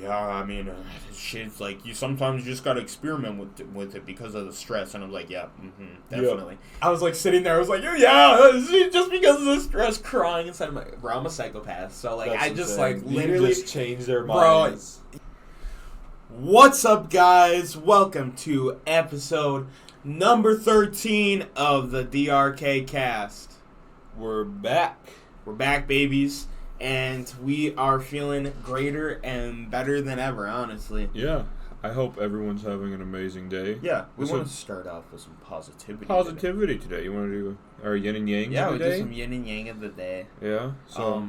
Yeah, I mean, shit's like, you sometimes just gotta experiment with it because of the stress. And I'm like, yeah, definitely. Yeah. I was like sitting there, I was like, yeah, just because of the stress, crying inside of my, bro, I'm a psychopath. So like, That's I just insane. like literally you just changed their minds. Bro, what's up, guys? Welcome to episode number 13 of the DRK KAST. We're back. We're back, babies. And we are feeling greater and better than ever, honestly. Yeah. I hope everyone's having an amazing day. Yeah. We want to start off with some positivity. Positivity today. You want to do our yin and yang of the day? Yeah, we do some day? yin and yang of the day. Yeah. So,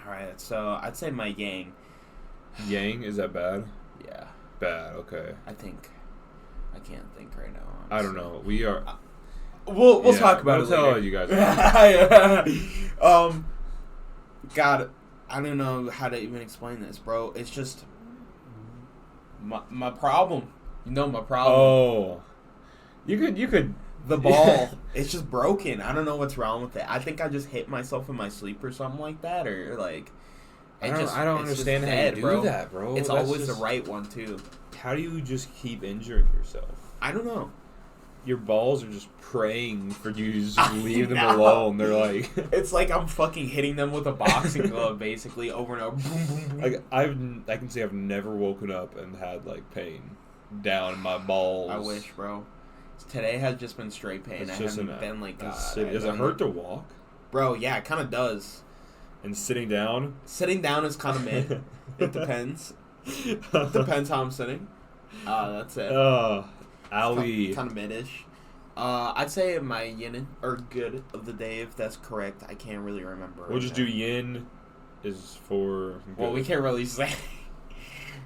alright, so I'd say my yang. Yang, is that bad? Yeah. Bad, okay. I can't think right now, honestly. I don't know. We are... We'll talk about it later. I'll tell you guys. God, I don't know how to even explain this, bro. It's just my problem. You know my problem. Oh, you could. The ball, it's just broken. I don't know what's wrong with it. I think I just hit myself in my sleep or something like that, or like. I don't understand how you do that, bro. It's always the right one too. How do you just keep injuring yourself? I don't know. Your balls are just praying for you to just leave them alone. They're like... It's like I'm fucking hitting them with a boxing glove, basically, over and over. Like, I can say I've never woken up and had, like, pain down in my balls. I wish, bro. Today has just been straight pain. I haven't been, like... Does it hurt to walk? Bro, yeah, it kind of does. And sitting down? Sitting down is kind of mid. It depends. Depends how I'm sitting. That's it. Owie. Kind of mid-ish. I'd say my yin or good of the day, if that's correct. I can't really remember. We'll just do yin is for good. Well, we can't really say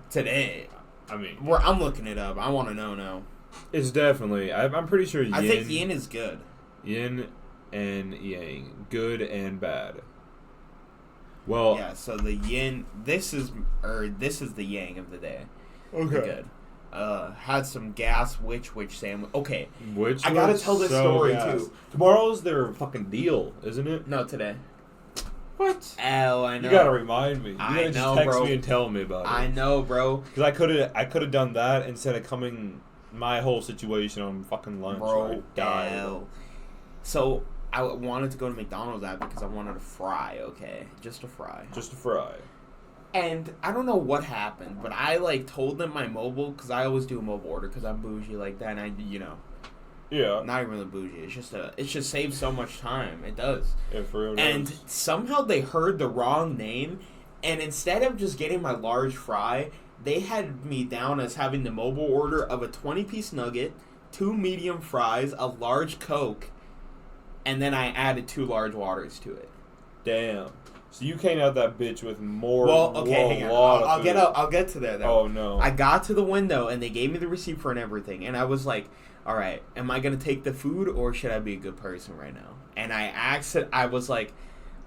today. I mean, I'm looking it up. I want to know now. It's definitely. I'm pretty sure yin. I think yin is good. Yin and yang, good and bad. Well, yeah. So the yin. This is the yang of the day. Okay. Good. Had some gas witch sandwich. Okay. Which I gotta tell this story too. Tomorrow's their fucking deal, isn't it? No, today. What? Oh, I know. You gotta remind me. You gotta know, just text bro. me and tell me about it. I know, bro. Because I could have done that instead of coming my whole situation on fucking lunch. Bro, so I wanted to go to McDonald's because I wanted a fry. Okay, just a fry. Just a fry. And I don't know what happened, but I, like, told them my mobile, because I always do a mobile order, because I'm bougie like that, and Yeah. Not even really bougie. It just saves so much time. It does. Yeah, for real. And somehow they heard the wrong name, and instead of just getting my large fry, they had me down as having the mobile order of a 20-piece nugget, 2 medium fries, a large Coke, and then I added 2 large waters to it. Damn. So you came out that bitch with more. Well, okay, hang on. I'll get to there though. Oh no! I got to the window and they gave me the receipt for and everything, and I was like, "All right, am I gonna take the food or should I be a good person right now?" And I was like,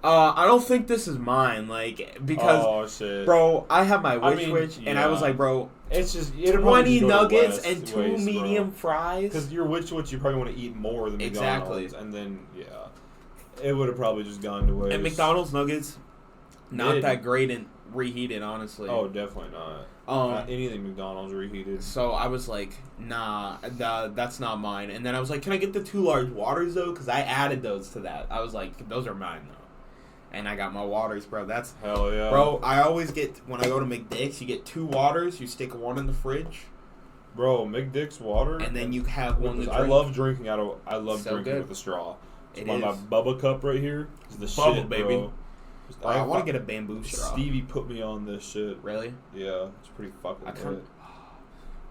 "I don't think this is mine, like because, oh shit, bro, I have my witch, and I was like, bro, it's just 20 nuggets and 2 medium fries. Because your witch, you probably want to eat more than McDonald's, and then it would have probably just gone to waste. And McDonald's nuggets, not that great and reheated, honestly. Oh, definitely not. Anything McDonald's reheated. So I was like, nah, that's not mine. And then I was like, can I get the 2 large waters, though? Because I added those to that. I was like, those are mine, though. And I got my waters, bro. That's... Hell yeah. Bro, I always get... When I go to McDick's, you get 2 waters. You stick 1 in the fridge. Bro, McDick's water. And then you have 1 to drink. I love drinking with a straw. So my Bubba cup right here is the Bubba, shit, baby. Bro. I want to get a bamboo straw. Stevie put me on this shit. Really? Yeah, it's pretty fucking good.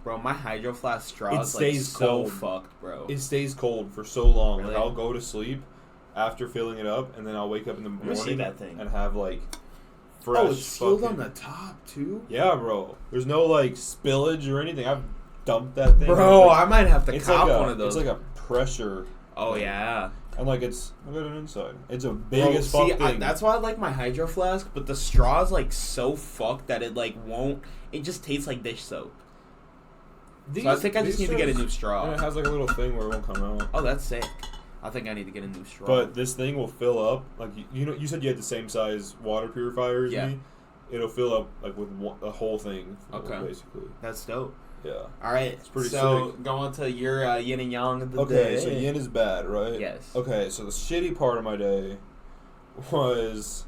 Bro, my Hydro Flask straw is like so fucked, bro. It stays cold for so long. Really? Like, I'll go to sleep after filling it up, and then I'll wake up in the morning and have like fresh. Oh, it's sealed on the top too. Yeah, bro. There's no like spillage or anything. I've dumped that thing. Bro, I might have to cop one of those. It's like a pressure. Oh yeah. And like look at it inside. It's a big as fuck thing. That's why I like my Hydro Flask, but the straw is like so fucked that it like won't. It just tastes like dish soap. So I think I just need to get a new straw. And it has like a little thing where it won't come out. Oh, that's sick. I think I need to get a new straw. But this thing will fill up. Like you said you had the same size water purifier as me. it'll fill up like with a whole thing. Basically. That's dope. Yeah. All right. It's pretty so sick. go on to your yin and yang of the day. day. So yin is bad, right? Yes. Okay, so the shitty part of my day was,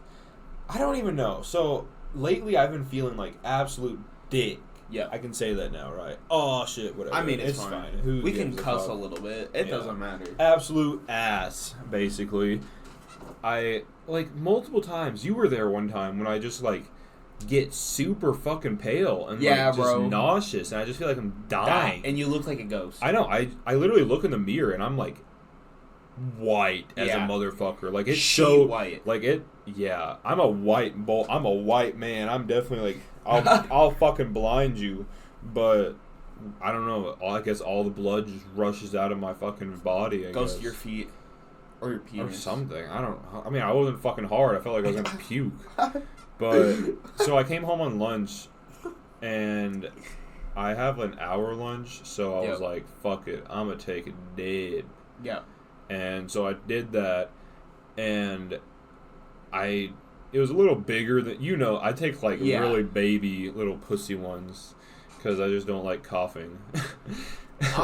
I don't even know. So lately I've been feeling like absolute dick. Yeah. I can say that now, right? Oh, shit, whatever. I mean, it's fine. We can cuss a little bit. It doesn't matter. Absolute ass, basically. I, like, multiple times, you were there one time when I just, like, get super fucking pale and, like, just nauseous, and I just feel like I'm dying. And you look like a ghost. I know. I literally look in the mirror, and I'm, like, white as a motherfucker. Like, it's so white. Like, I'm a white man. I'm definitely, like, I'll fucking blind you, but I don't know. I guess all the blood just rushes out of my fucking body. Goes to your feet. Or your penis. Or something. I mean, I wasn't fucking hard. I felt like I was going to puke. But, so I came home on lunch, and I have an hour lunch, so I was like, fuck it. I'm going to take it dead. Yeah. And so I did that, and it was a little bigger than, I take like really baby little pussy ones, because I just don't like coughing.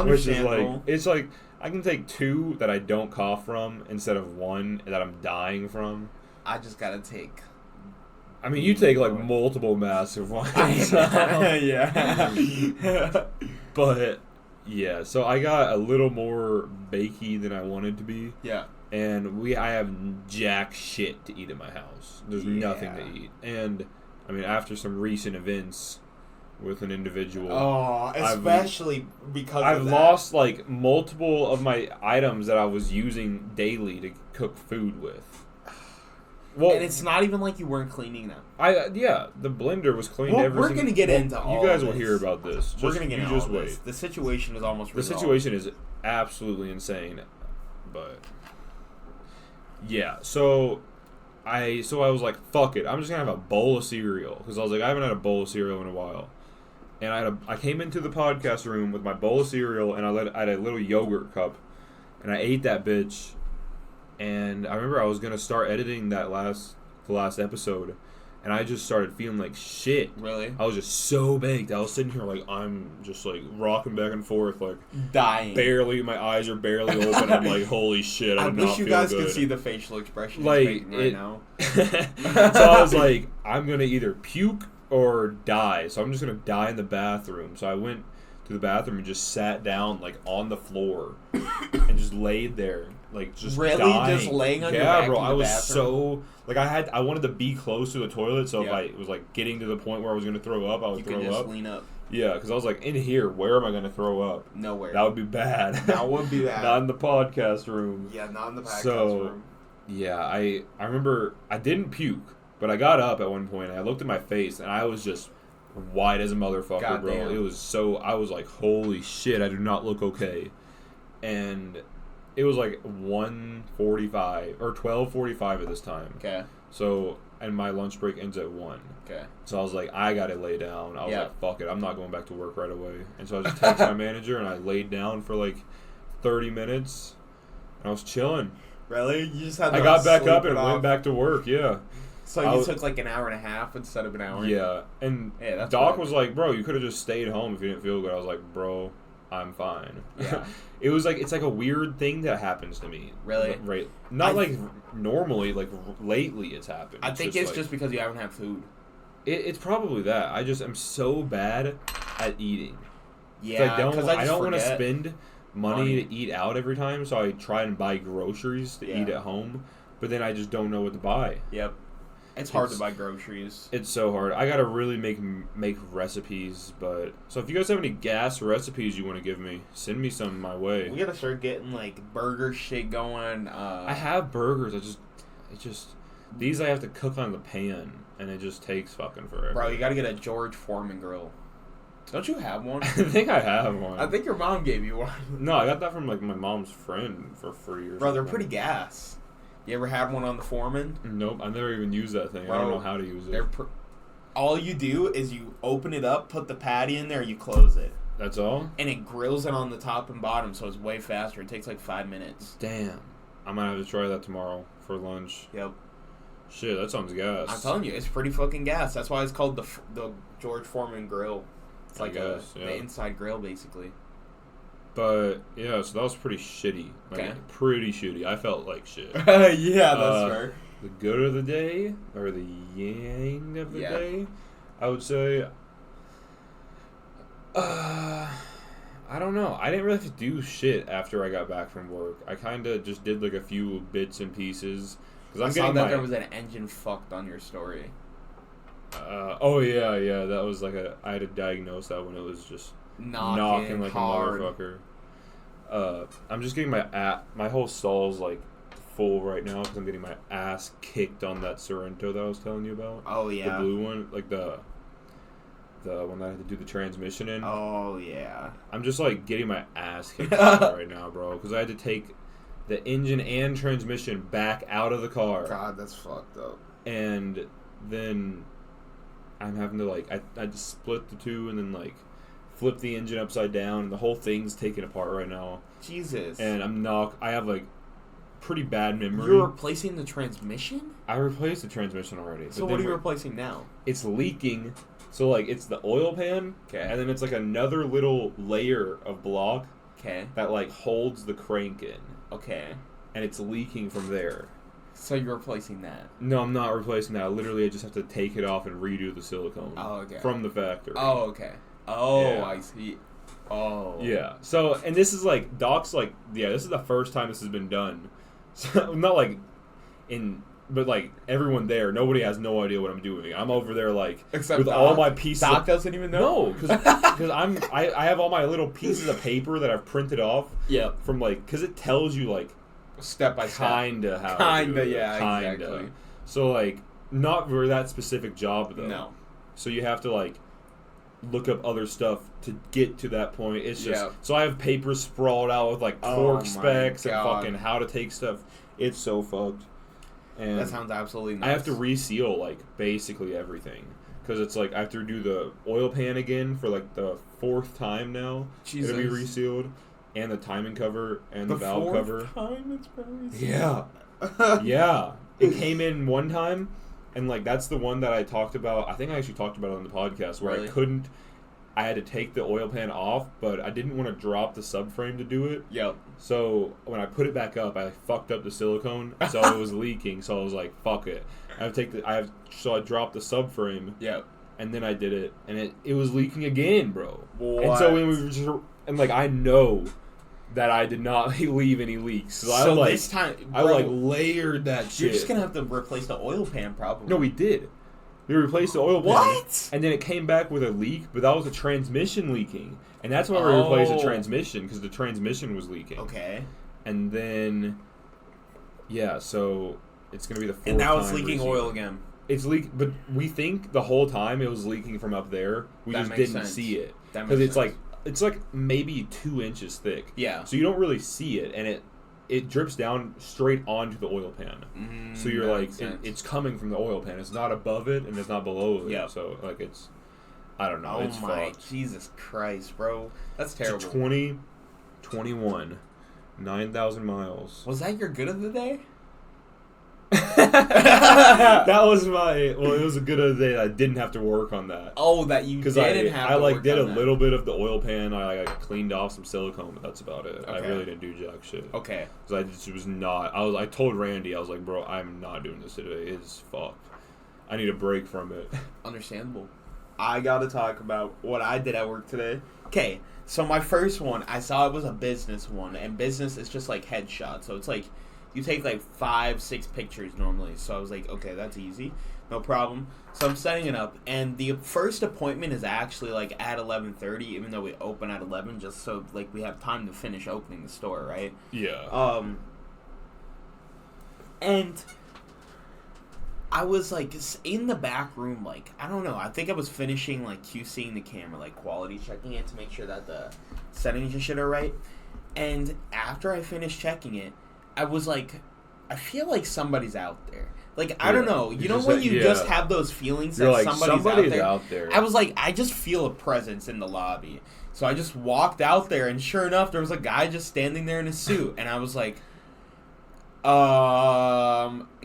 Which is like, it's like, I can take 2 that I don't cough from instead of 1 that I'm dying from. I just gotta take. I mean, you take like multiple massive ones. Yeah. But yeah, so I got a little more bakey than I wanted to be. Yeah. And I have jack shit to eat at my house. There's nothing to eat. And I mean, after some recent events with an individual. Oh, especially because I've lost like multiple of my items that I was using daily to cook food with. Well, and it's not even like you weren't cleaning them. The blender was cleaned. We're gonna get into all. You guys will hear about this. We're gonna get into all this. The situation is almost resolved. The situation is absolutely insane, but yeah. So I was like, fuck it. I'm just gonna have a bowl of cereal because I was like, I haven't had a bowl of cereal in a while. And I came into the podcast room with my bowl of cereal, and I had a little yogurt cup, and I ate that bitch. And I remember I was gonna start editing the last episode, and I just started feeling like shit. Really? I was just so baked. I was sitting here like I'm just like rocking back and forth, like dying. Barely, my eyes are barely open. I'm like, holy shit! I wish you guys could see the facial expression like he's making right now. So I was like, I'm gonna either puke or die. So I'm just gonna die in the bathroom. So I went to the bathroom and just sat down like on the floor and just laid there. Like just really dying. Just laying on your back bro. in the I was bathroom? So like I wanted to be close to the toilet, so if I was like getting to the point where I was gonna throw up, I would throw up. You could just lean up. Yeah, because I was like, in here, where am I gonna throw up? Nowhere. That would be bad. That would be bad. Not in the podcast room. Yeah, not in the podcast room. Yeah, I remember I didn't puke, but I got up at one point and I looked at my face and I was just white as a motherfucker, God bro. Damn. It was so I was like, holy shit, I do not look okay. And it was like 1:45 or 12:45 at this time. Okay. So, and my lunch break ends at 1. Okay. So I was like, I gotta lay down. I was like, fuck it, I'm not going back to work right away. And so I just texted my manager and I laid down for like 30 minutes. And I was chilling. Really? You just had to I got back up and went back to work, yeah. So you took like an hour and a half instead of an hour? Yeah. And Doc was like, bro, you could have just stayed home if you didn't feel good. I was like, bro, I'm fine. Yeah. It was like, it's like a weird thing that happens to me. Really? Right. Not like normally, like lately it's happened. I think it's just because you haven't had food. It's probably that. I just am so bad at eating. Yeah, because I don't want to spend money to eat out every time, so I try and buy groceries to eat at home, but then I just don't know what to buy. Yep. It's hard to buy groceries. It's so hard. I gotta really make recipes, but so if you guys have any gas recipes you want to give me, send me some my way. We gotta start getting like burger shit going. I have burgers. These I have to cook on the pan, and it just takes fucking forever. Bro, you gotta get a George Foreman grill. Don't you have one? I think I have one. I think your mom gave you one. No, I got that from like my mom's friend for free or something. Bro, they're pretty gas. You ever had one on the Foreman? Nope, I never even used that thing. Bro, I don't know how to use it. All you do is you open it up, put the patty in there, you close it. That's all? And it grills it on the top and bottom, so it's way faster. It takes like 5 minutes. Damn. I might have to try that tomorrow for lunch. Yep. Shit, that sounds gas. I'm telling you, it's pretty fucking gas. That's why it's called the George Foreman grill. It's like the inside grill, basically. But, yeah, so that was pretty shitty. Like, pretty shitty. I felt like shit. Yeah, that's fair. The good of the day, or the yang of the day, I would say, I don't know. I didn't really have to do shit after I got back from work. I kind of just did, like, a few bits and pieces. I saw that there was an engine fucked on your story. Oh, yeah, that was like I had to diagnose that when it was just knocking like hard. A motherfucker. I'm just getting my whole stall's like full right now because I'm getting my ass kicked on that Sorrento that I was telling you about. Oh yeah, the blue one, like the one that I had to do the transmission in. Oh yeah, I'm just like getting my ass kicked right now, bro, because I had to take the engine and transmission back out of the car. God, that's fucked up. And then I'm having to like I just split the two and then like flip the engine upside down, and the whole thing's taken apart right now. Jesus. And I have like pretty bad memory. You're replacing the transmission? I replaced the transmission already. So what are you replacing now? It's leaking. So like it's the oil pan, and then it's like another little layer of block that like holds the crank in. Okay. And it's leaking from there. So you're replacing that? No, I'm not replacing that. Literally, I just have to take it off and redo the silicone. Oh, okay. From the factory. Oh, okay. Oh, yeah. I see. Oh. Yeah. So, and this is like, Doc's like, yeah, this is the first time this has been done. So, not like but like everyone there, nobody has no idea what I'm doing. I'm over there like, except with Doc. All my pieces. Doc doesn't even know? No, because I have all my little pieces of paper that I've printed off. Yeah. From like, because it tells you like, step by step. Kinda how. Kinda, yeah, exactly. So like, not for that specific job though. No. So you have to like look up other stuff to get to that point. It's just so I have papers sprawled out with like torque specs and fucking how to take stuff. It's so fucked. And that sounds absolutely nuts. I have to reseal like basically everything because it's like I have to do the oil pan again for like the 4th time now. Jesus. It'll be resealed. And the timing cover and the valve cover. Time it's been resealed. Yeah. Yeah. It came in one time, and like that's the one that I talked about. I think I actually talked about it on the podcast where I had to take the oil pan off, but I didn't want to drop the subframe to do it. Yep. So when I put it back up, I fucked up the silicone, so it was leaking. So I was like, "Fuck it." So I dropped the subframe. Yep. And then I did it, and it was leaking again, bro. What? And so when we were just like I know that I did not leave any leaks. So this time, I like layered that shit. You're just gonna have to replace the oil pan, probably. No, we did. We replaced the oil pan. What? And then it came back with a leak, but that was the transmission leaking. And that's why we replaced the transmission, because the transmission was leaking. Okay. And then, yeah, so it's going to be the 4th time. And now it's leaking oil again. It's but we think the whole time it was leaking from up there. We just didn't see it. Because it's like maybe 2 inches thick. Yeah. So you don't really see it, and it drips down straight onto the oil pan. So you're like, it's coming from the oil pan. It's not above it, and it's not below it. Yeah. So, like, it's, I don't know. Oh it's my, fucked. Jesus Christ, bro. That's terrible. So 2021, 9,000 miles. Was that your good of the day? That was it was a good of the day that I didn't have to work on that. Oh, that you didn't have to work did on a little bit of the oil pan. I cleaned off some silicone, but that's about it. Okay. I really didn't do jack shit. Okay. Because I just was not. I told Randy, I was like, bro, I'm not doing this today. It's fucked. I need a break from it. Understandable. I gotta talk about what I did at work today. Okay, so my first one, I saw it was a business one, and business is just like headshot. So it's like you take like 5-6 pictures normally. So I was like, okay, that's easy, no problem. So I'm setting it up, and the first appointment is actually like at 11:30, even though we open at 11, just so like we have time to finish opening the store, right? Yeah. And I was like in the back room, like I don't know. I think I was finishing like QCing the camera, like quality checking it to make sure that the settings and shit are right. And after I finished checking it, I was like, I feel like somebody's out there. Like I don't know. You know when you just have those feelings that like, somebody's out there? I was like, I just feel a presence in the lobby. So I just walked out there, and sure enough, there was a guy just standing there in a suit, and I was like,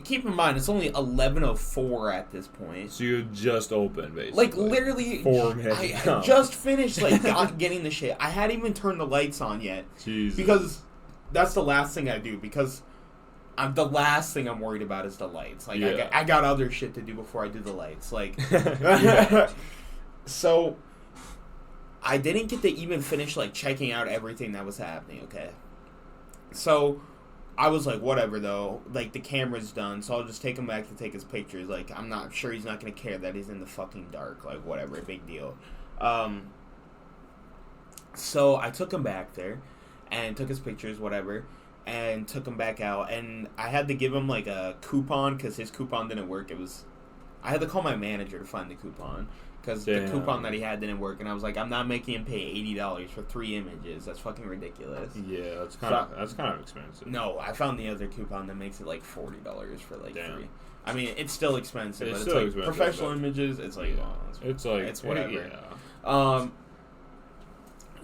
Keep in mind, it's only 11:04 at this point. So you just opened, basically. Like, literally, 4 minutes I just finished, like, getting the shit. I hadn't even turned the lights on yet. Jesus. Because that's the last thing I do, because the last thing I'm worried about is the lights. Like, yeah. I got other shit to do before I do the lights. Like, so, I didn't get to even finish, like, checking out everything that was happening, okay? So, I was like, whatever, though. Like, the camera's done, so I'll just take him back to take his pictures. Like, I'm not sure he's not going to care that he's in the fucking dark. Like, whatever, big deal. So, I took him back there, and took his pictures, whatever, and took him back out. And I had to give him, like, a coupon, because his coupon didn't work. I had to call my manager to find the coupon. Because the coupon that he had didn't work, and I was like, I'm not making him pay $80 for 3 images. That's fucking ridiculous. Yeah, that's kind of expensive. No, I found the other coupon that makes it like $40 for like 3. I mean, it's still expensive, but it's like expensive, professional images. It's like it's whatever. Yeah.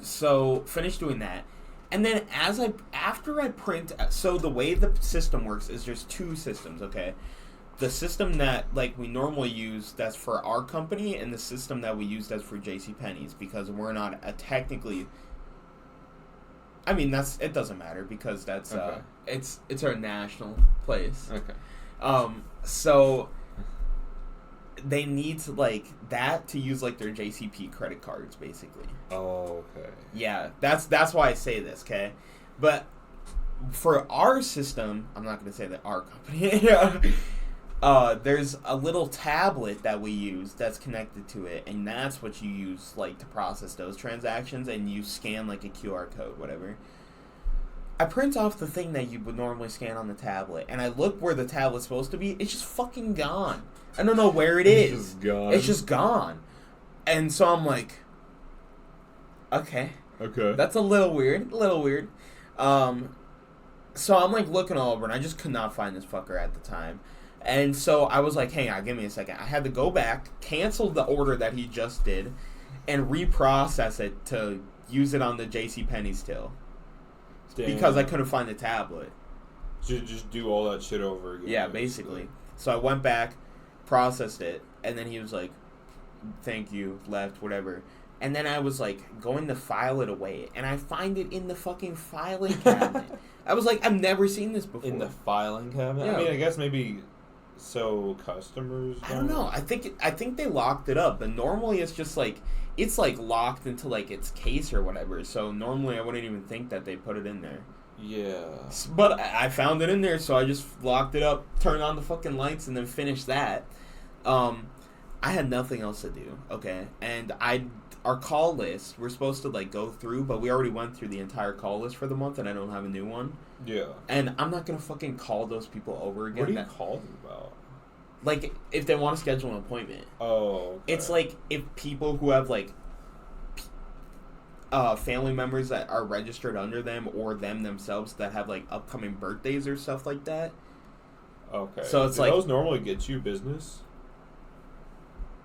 So finished doing that, and then after I print. So the way the system works is there's 2 systems. Okay. The system that, like, we normally use that's for our company, and the system that we use that's for JCPenney's, because we're not technically... I mean, it doesn't matter, because that's, okay. It's our national place. Okay. So, they need to, like, that to use, like, their JCP credit cards, basically. Oh, okay. Yeah, that's why I say this, okay? But, for our system, I'm not going to say that our company... there's a little tablet that we use that's connected to it, and that's what you use, like, to process those transactions, and you scan, like, a QR code, whatever. I print off the thing that you would normally scan on the tablet, and I look where the tablet's supposed to be. It's just fucking gone. I don't know where it is. It's just gone. It's just gone. And so I'm like, okay. That's a little weird. So I'm, like, looking all over, and I just could not find this fucker at the time. And so I was like, hang on, give me a second. I had to go back, cancel the order that he just did, and reprocess it to use it on the JCPenney's till. Damn. Because I couldn't find the tablet. So just do all that shit over again. Yeah, basically. So I went back, processed it, and then he was like, thank you, left, whatever. And then I was like, going to file it away, and I find it in the fucking filing cabinet. I was like, I've never seen this before. In the filing cabinet? Yeah. I mean, I guess maybe... So customers I don't know. I think they locked it up, but normally it's just like it's like locked into like its case or whatever. So normally I wouldn't even think that they put it in there. Yeah. But I found it in there, so I just locked it up, turned on the fucking lights, and then finished that. I had nothing else to do, okay? And our call list, we're supposed to like go through, but we already went through the entire call list for the month, and I don't have a new one. Yeah. And I'm not gonna fucking call those people over again. What do you call them about? Like, if they want to schedule an appointment. Oh, okay. It's like if people who have, like, family members that are registered under them or them themselves that have, like, upcoming birthdays or stuff like that. Okay. So it's do like... those normally get you business?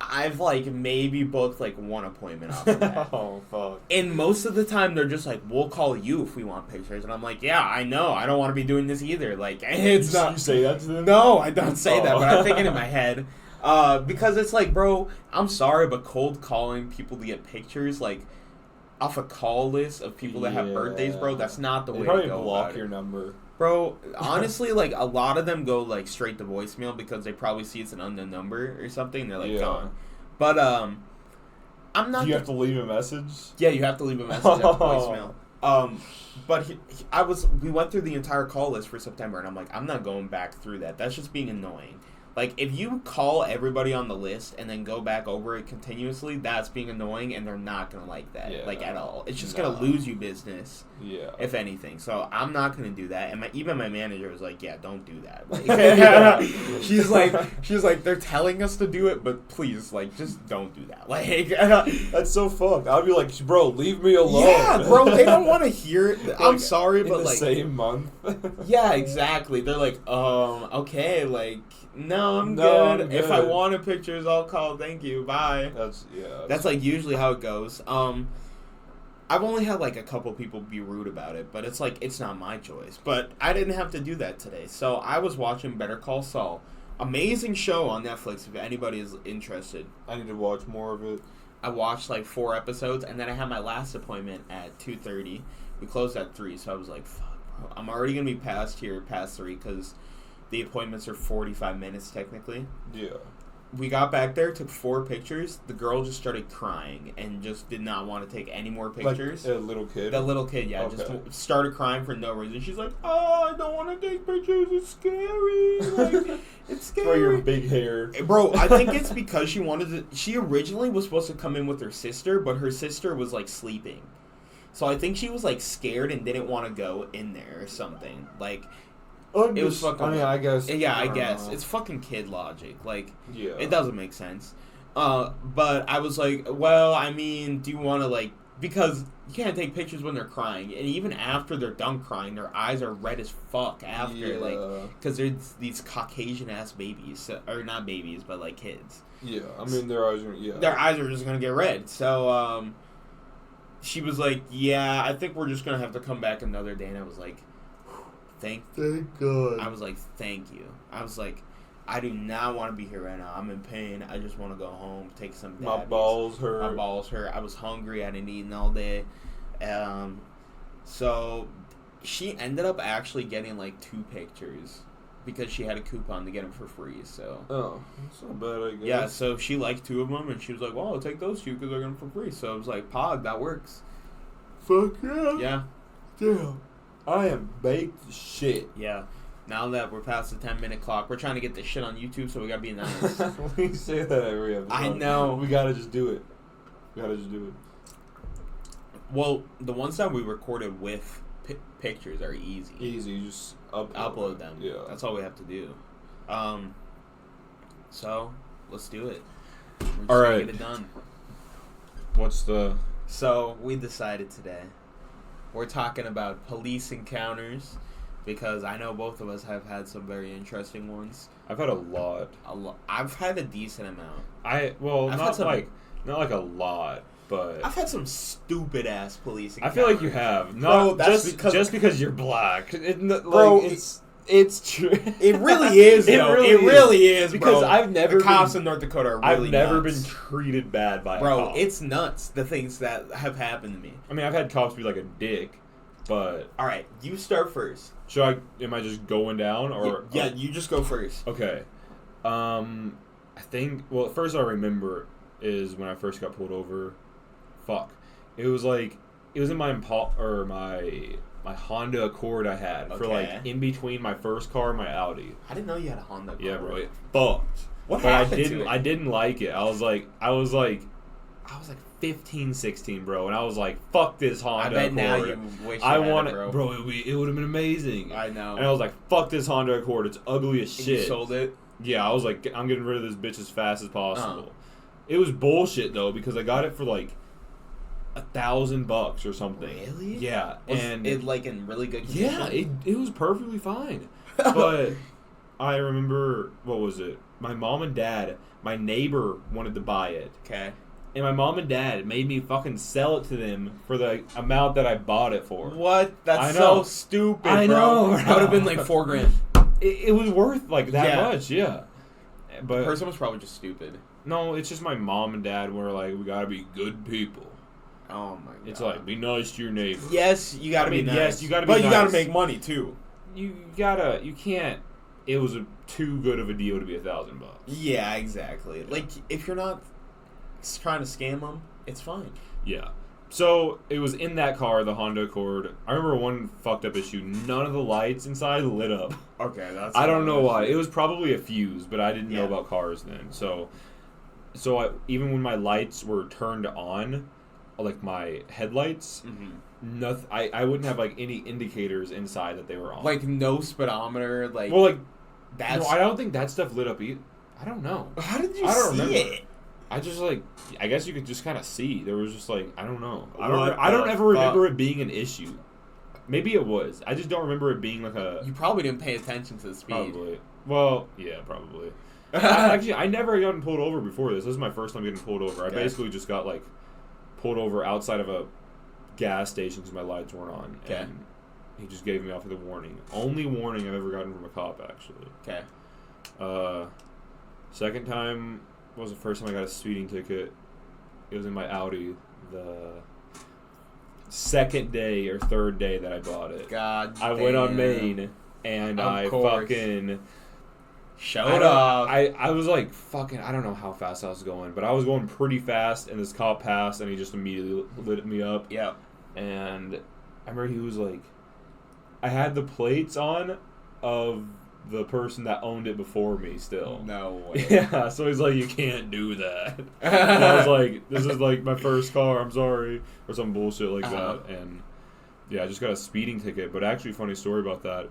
I've, like, maybe booked, like, one appointment off of that. Oh, fuck. And most of the time, they're just like, we'll call you if we want pictures. And I'm like, yeah, I know. I don't want to be doing this either. Like, it's not... You say that to them? No, I don't say that, but I'm thinking in my head. Because it's like, bro, I'm sorry, but cold calling people to get pictures, like, off a call list of people that have birthdays, bro, that's not the way to go. They probably block your number. Bro, honestly, like, a lot of them go, like, straight to voicemail because they probably see it's an unknown number or something. They're, like, gone. But, I'm not... Do you have to leave a message? Yeah, you have to leave a message at the voicemail. But we went through the entire call list for September, and I'm like, I'm not going back through that. That's just being annoying. Like, if you call everybody on the list and then go back over it continuously, that's being annoying, and they're not going to like that, like, at all. It's just going to lose you business, if anything. So, I'm not going to do that. And even my manager was like, yeah, don't do that. Like, she's like, they're telling us to do it, but please, like, just don't do that. Like, that's so fucked. I'd be like, bro, leave me alone. Yeah, bro, they don't want to hear it. Like, I'm sorry, but, like... in the same month? Yeah, exactly. They're like, okay, like... No, I'm good. If I wanted pictures, I'll call. Thank you. Bye. That's like usually how it goes. I've only had like a couple people be rude about it, but it's like it's not my choice. But I didn't have to do that today, so I was watching Better Call Saul. Amazing show on Netflix if anybody is interested. I need to watch more of it. I watched like 4 episodes, and then I had my last appointment at 2:30. We closed at 3, so I was like, fuck, bro. I'm already going to be past 3, because the appointments are 45 minutes technically. Yeah. We got back there, took 4 pictures. The girl just started crying and just did not want to take any more pictures. Like a little kid? The little kid, yeah. Okay. Just started crying for no reason. She's like, oh, I don't want to take pictures. It's scary. Like, it's scary. For your big hair. Bro, I think it's because she wanted to... She originally was supposed to come in with her sister, but her sister was, like, sleeping. So I think she was, like, scared and didn't want to go in there or something. Like... It was fucking... I mean, I guess... Yeah, I guess. It's fucking kid logic. Like, yeah. It doesn't make sense. But I was like, well, I mean, do you want to, like... Because you can't take pictures when they're crying. And even after they're done crying, their eyes are red as fuck after, like... Because they're these Caucasian-ass babies. Or not babies, but, like, kids. Yeah, I mean, their eyes are... Yeah. Their eyes are just going to get red. So, she was like, yeah, I think we're just going to have to come back another day. And I was like... Thank God. I was like, thank you. I was like, I do not want to be here right now. I'm in pain. I just want to go home, take some daddies. My balls hurt. My balls hurt. I was hungry. I didn't eat all day. So she ended up actually getting like 2 pictures because she had a coupon to get them for free. So that's not bad, I guess. Yeah, so she liked 2 of them, and she was like, well, I'll take those 2 because they're going for free. So I was like, Pog, that works. Fuck yeah. Yeah. Damn. I am baked shit. Yeah. Now that we're past the 10-minute clock, we're trying to get this shit on YouTube, so we gotta be nice. We say that every episode. I know. We gotta just do it. Well, the ones that we recorded with pictures are easy. Easy, you just upload them. Yeah. That's all we have to do. So, let's do it. All right. Get it done. So, we decided today. We're talking about police encounters because I know both of us have had some very interesting ones. I've had a lot. I've had a decent amount. Not like a lot, but I've had some stupid ass police encounters. I feel like you have. Bro, that's just because you're black. It's true. It really is, though. It really is, because bro. the cops in North Dakota are really I've never nuts. been treated bad by a Bro, cop. it's nuts, the things that have happened to me. I mean, I've had cops be like a dick, but... Alright, you start first. Am I just going down, or... Yeah, you just go first. Okay. I think... Well, first I remember is when I first got pulled over. Fuck. It was in my my Honda Accord I had for like in between my first car and my Audi. I didn't know you had a Honda Accord. Yeah, bro. It fucked. What happened to it? I didn't like it. I was like 15, 16, bro, and I was like, fuck this Honda Accord. I bet now you wish you had it, bro. It would have been amazing. I know. And I was like, fuck this Honda Accord. It's ugly as shit. You sold it? Yeah, I was like, I'm getting rid of this bitch as fast as possible. It was bullshit though, because I got it for like $1,000 or something. Really? Yeah. Was it like in really good condition? Yeah, it was perfectly fine. But I remember, what was it? My mom and dad, my neighbor wanted to buy it. Okay. And my mom and dad made me fucking sell it to them for the amount that I bought it for. What? That's so stupid, I bro. know. That would have been like $4,000. It was worth like that much, yeah. But the person was probably just stupid. No, it's just my mom and dad were like, we gotta be good people. Oh my god. It's like, be nice to your neighbor. Yes, you gotta be nice. Yes, you gotta be nice. But you gotta make money too. You can't. It was too good of a deal to be $1,000. Yeah, exactly. Like, if you're not trying to scam them, it's fine. Yeah. So, it was in that car, the Honda Accord. I remember one fucked up issue. None of the lights inside lit up. Okay, that's... I don't know why. It was probably a fuse, but I didn't know about cars then. So even when my lights were turned on, like my headlights, nothing. I wouldn't have like any indicators inside that they were on. Like no speedometer, like... Well, like... That's... No, I don't think that stuff lit up either. I don't know. How did you see it? I just I guess you could just kind of see. There was just I don't know. I don't ever remember it being an issue. Maybe it was. I just don't remember it being like a... You probably didn't pay attention to the speed. Probably. Well, yeah, probably. I never gotten pulled over before this. This is my first time getting pulled over. I basically just got pulled over outside of a gas station because my lights weren't on. Okay. And he just gave me off with a warning. Only warning I've ever gotten from a cop, actually. Okay. Second time was the first time I got a speeding ticket. It was in my Audi. The second day or third day that I bought it. God I damn. went on Maine and Of I course. fucking Showed up. I was like fucking, I don't know how fast I was going, but I was going pretty fast, and this cop passed and he just immediately lit me up. Yep. And I remember he was like, I had the plates on of the person that owned it before me still. No way. Yeah, so he's like, you can't do that. And I was like, this is like my first car, I'm sorry, or some bullshit like that. And yeah, I just got a speeding ticket. But actually, funny story about that,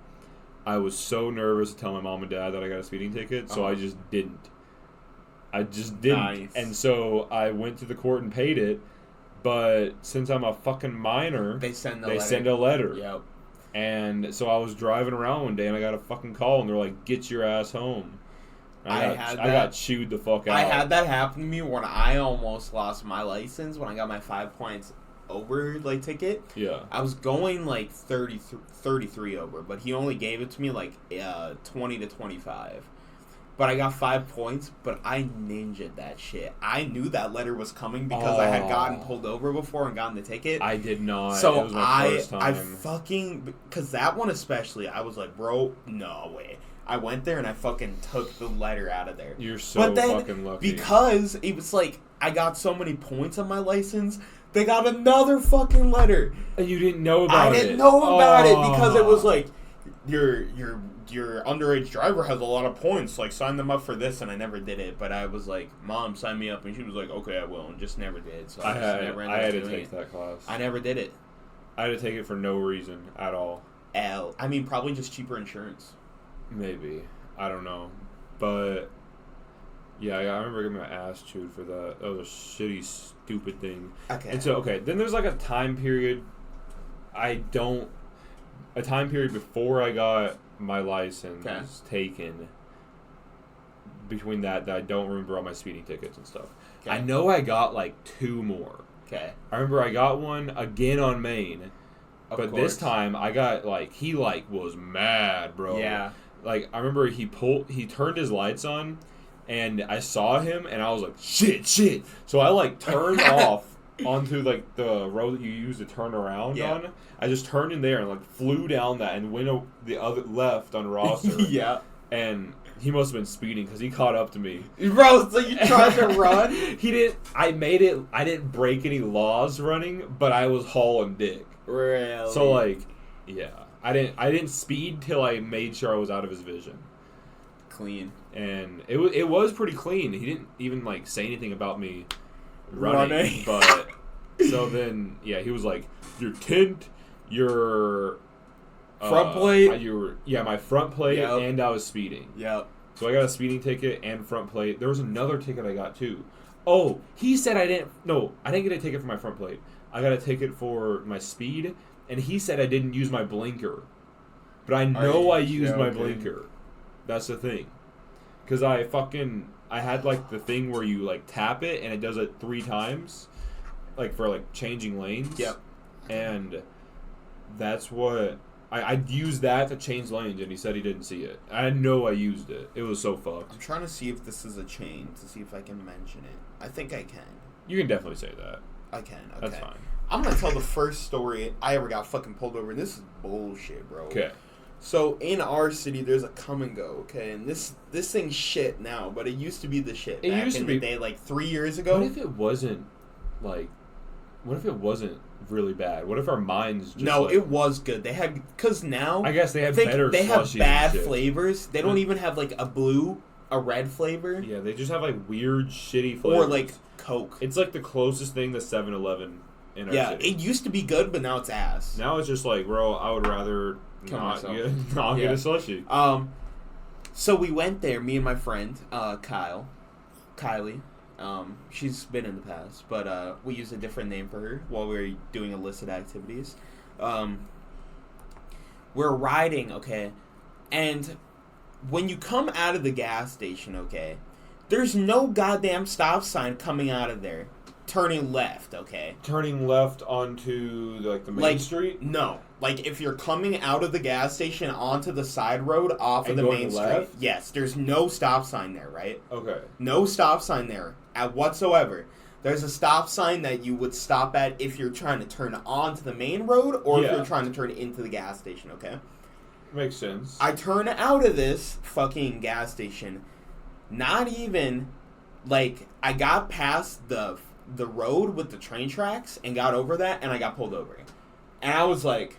I was so nervous to tell my mom and dad that I got a speeding ticket, so I just didn't. Nice. And so I went to the court and paid it, but since I'm a fucking minor, They send a letter. Yep. And so I was driving around one day and I got a fucking call and they're like, get your ass home. I got chewed the fuck out. I had that happen to me when I almost lost my license when I got my 5 points over like ticket. Yeah. I was going like 33 over, but he only gave it to me like 20 to 25. But I got 5 points, but I ninja'd that shit. I knew that letter was coming because I had gotten pulled over before and gotten the ticket. I did not. So it was my first time. I fucking, because that one especially, I was like, bro, no way. I went there and I fucking took the letter out of there. You're so fucking lucky. Because it was like, I got so many points on my license, they got another fucking letter. And you didn't know about it. I didn't know about it because it was like, your underage driver has a lot of points, like sign them up for this, and I never did it. But I was like, Mom, sign me up, and she was like, okay, I will, and just never did. So I had to take that class. I never did it. I had to take it for no reason at all. I mean, probably just cheaper insurance. Maybe. I don't know. But yeah, I remember getting my ass chewed for that. That was a shitty, stupid thing. Okay. And so, then there's like a time period before I got my license taken. Between that I don't remember all my speeding tickets and stuff. Okay. I know I got like 2 more. Okay. I remember I got one again on Maine. But this time I got he was mad, bro. Yeah. Like I remember he turned his lights on and I saw him and I was like, shit. So I turned off onto the road that you use to turn around on. I just turned in there and flew down that and went the other left on Rosser. Yeah. And he must have been speeding because he caught up to me. Bro, so you tried to run? He didn't. I didn't break any laws running, but I was hauling dick. Really? So yeah. I didn't speed till I made sure I was out of his vision. Clean. And it was pretty clean. He didn't even say anything about me running. But so then he was like, your tint, your front plate. My front plate, yep. And I was speeding. Yep. So I got a speeding ticket and front plate. There was another ticket I got too. Oh, he said I didn't get a ticket for my front plate. I got a ticket for my speed, and he said I didn't use my blinker. But I know I used my blinker. That's the thing. Because I had the thing where you tap it and it does it 3 times. For changing lanes. Yep. And that's what I used that to change lanes, and he said he didn't see it. I know I used it. It was so fucked. I'm trying to see if this is a chain to see if I can mention it. I think I can. You can definitely say that. I can. Okay. That's fine. I'm gonna tell the first story I ever got fucking pulled over, and this is bullshit, bro. Okay. So in our city, there's a come and go. Okay, and this thing's shit now, but it used to be the shit. It used to be the day, 3 years ago. What if it wasn't really bad? What if our minds just it was good. They had, because now I guess they have better they have slushies bad and shit. Flavors. They don't even have a red flavor. Yeah, they just have weird shitty flavors. Or Coke. It's the closest thing to 7-Eleven in our city. It used to be good, but now it's ass. Now it's just bro, I would rather not get a slushie. So we went there, me and my friend, Kylie. She's been in the past, but we used a different name for her while we were doing illicit activities. We're riding, okay, and when you come out of the gas station, okay, there's no goddamn stop sign coming out of there. turning left, okay? Turning left onto like the main street? No. Like if you're coming out of the gas station onto the side road off of And the going main street. left? Yes, there's no stop sign there, right? Okay. No stop sign there whatsoever. There's a stop sign that you would stop at if you're trying to turn onto the main road or if you're trying to turn into the gas station, okay? Makes sense. I turn out of this fucking gas station, not even, like, I got past the road with the train tracks and got over that, and I got pulled over. And I was like,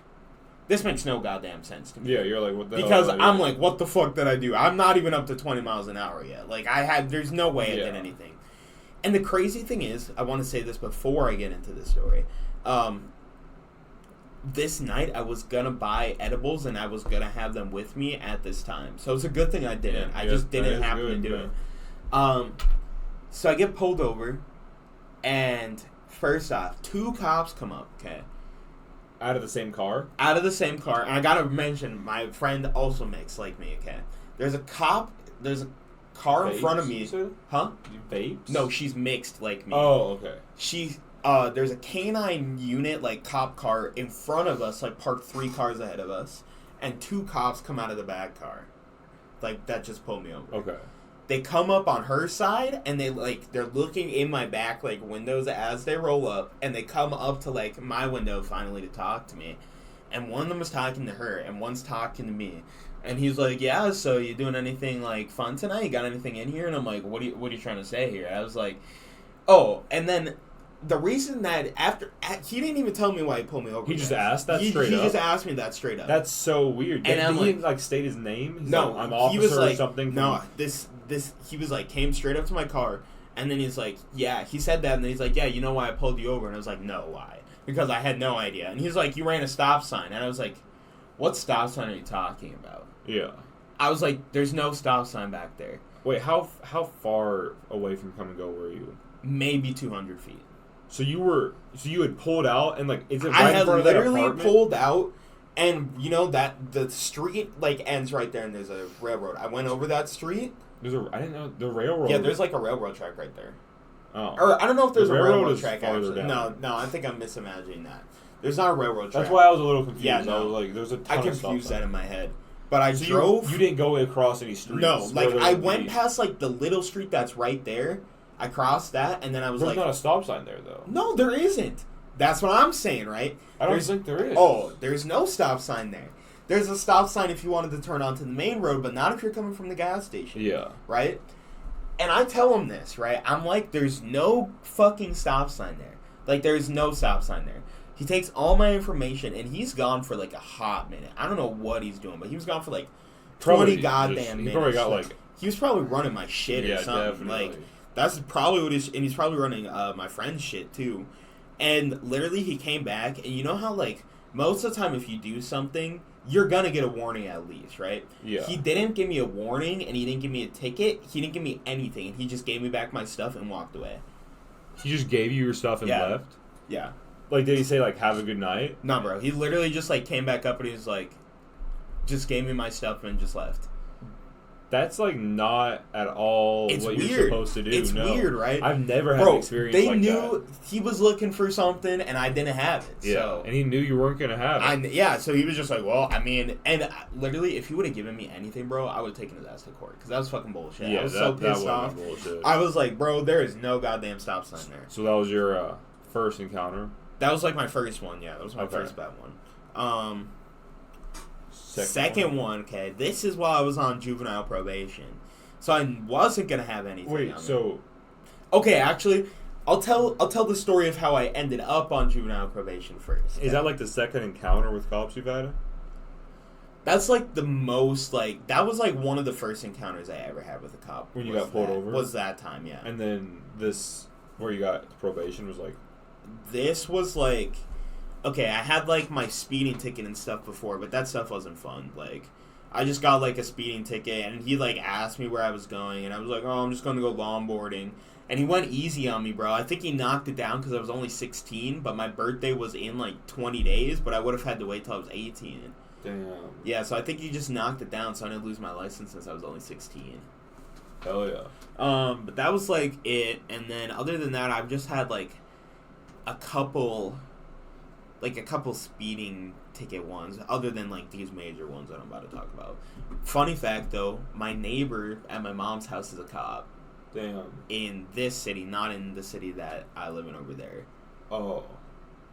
this makes no goddamn sense to me. Yeah, you're like, what the because hell? I'm like, what the fuck did I do? I'm not even up to 20 miles an hour yet. Like, there's no way I did anything. And the crazy thing is, I want to say this before I get into this story. This night I was gonna buy edibles and I was gonna have them with me at this time. So it's a good thing I didn't. I just didn't happen to do it. So I get pulled over, and first off, 2 cops come up, okay? Out of the same car? Out of the same car. And I gotta mention, my friend also mixed like me, okay? There's a car Vapes, in front of me. Huh? Vapes? No, she's mixed like me. Oh, okay. There's a canine unit, like, cop car in front of us, like, parked 3 cars ahead of us, and 2 cops come out of the back car. Like, that just pulled me over. Okay. They come up on her side, and they're looking in my back, like, windows as they roll up, and they come up to, like, my window finally to talk to me. And one of them was talking to her, and one's talking to me. And he's like, yeah, so you doing anything, like, fun tonight? You got anything in here? And I'm like, what are you trying to say here? I was like, oh, and then the reason that he didn't even tell me why he pulled me over. He just asked that straight up? He just asked me that straight up. That's so weird. And Did he, like, state his name? He's no. Like, I'm officer he was like, or something? No, he was like, came straight up to my car, and then he's like, yeah, he said that, and then he's like, yeah, you know why I pulled you over? And I was like, no, why? Because I had no idea. And he's like, you ran a stop sign. And I was like, what stop sign are you talking about? Yeah. I was like, there's no stop sign back there. Wait, how far away from come and go were you? Maybe 200 feet. So you had pulled out and, like, is it right in front of that apartment? I had literally pulled out, and you know that the street, like, ends right there, and there's a railroad. I went over that street. I didn't know the railroad. Yeah, there's like a railroad track right there. Oh. Or I don't know if there's a railroad track actually. Down. No, I think I'm misimagining that. There's not a railroad track. That's why I was a little confused. Yeah, no. I was like, there's a ton I of confused stuff that in my head. But I drove. You didn't go across any streets. No, like I went past like the little street that's right there. I crossed that, and then I was There's not a stop sign there though. No, there isn't. That's what I'm saying, right? I don't think there is. Oh, there's no stop sign there. There's a stop sign if you wanted to turn onto the main road, but not if you're coming from the gas station. Yeah. Right? And I tell him this, right? I'm like, there's no fucking stop sign there. Like, there's no stop sign there. He takes all my information, and he's gone for, like, a hot minute. I don't know what he's doing, but he was gone for, like, 20 goddamn minutes. He probably got, like... He was probably running my shit or something. Definitely. Like, that's probably what he's... And he's probably running my friend's shit, too. And literally, he came back, and you know how, like, most of the time if you do something, you're gonna get a warning at least, right? Yeah. He didn't give me a warning, and he didn't give me a ticket. He didn't give me anything, and he just gave me back my stuff and walked away. He just gave you your stuff and left? Yeah. Like, did he say, like, have a good night? No, bro. He literally just, like, came back up, and he was like, just gave me my stuff and just left. That's, like, not at all what you're supposed to do. It's weird, right? I've never had an experience like that. They knew he was looking for something, and I didn't have it. Yeah, so. And he knew you weren't going to have it. Yeah, so he was just like, well, I mean, and literally, if he would have given me anything, bro, I would have taken his ass to court, because that was fucking bullshit. Yeah, I was so pissed off. Bullshit. I was like, bro, there is no goddamn stop sign there. So that was your first encounter? That was, like, my first one, yeah. That was my first bad one. Second one, okay, this is while I was on juvenile probation. So I wasn't gonna have anything. Wait, so okay, actually, I'll tell the story of how I ended up on juvenile probation first. Okay? Is that like the second encounter with cops you've had? That's like the most like that was like one of the first encounters I ever had with a cop. When you got pulled over? Was that time, yeah. And then this where you got probation was like this was like okay, I had like my speeding ticket and stuff before, but that stuff wasn't fun. Like I just got, like, a speeding ticket, and he, like, asked me where I was going, and I was like, oh, I'm just going to go longboarding. And he went easy on me, bro. I think he knocked it down because I was only 16, but my birthday was in, like, 20 days, but I would have had to wait till I was 18. Damn. Yeah, so I think he just knocked it down, so I didn't lose my license since I was only 16. Hell yeah. But that was like it, and then other than that, I've just had like a couple speeding ticket ones, other than like these major ones that I'm about to talk about. Funny fact though, my neighbor at my mom's house is a cop. Damn. In this city, not in the city that I live in over there. Oh.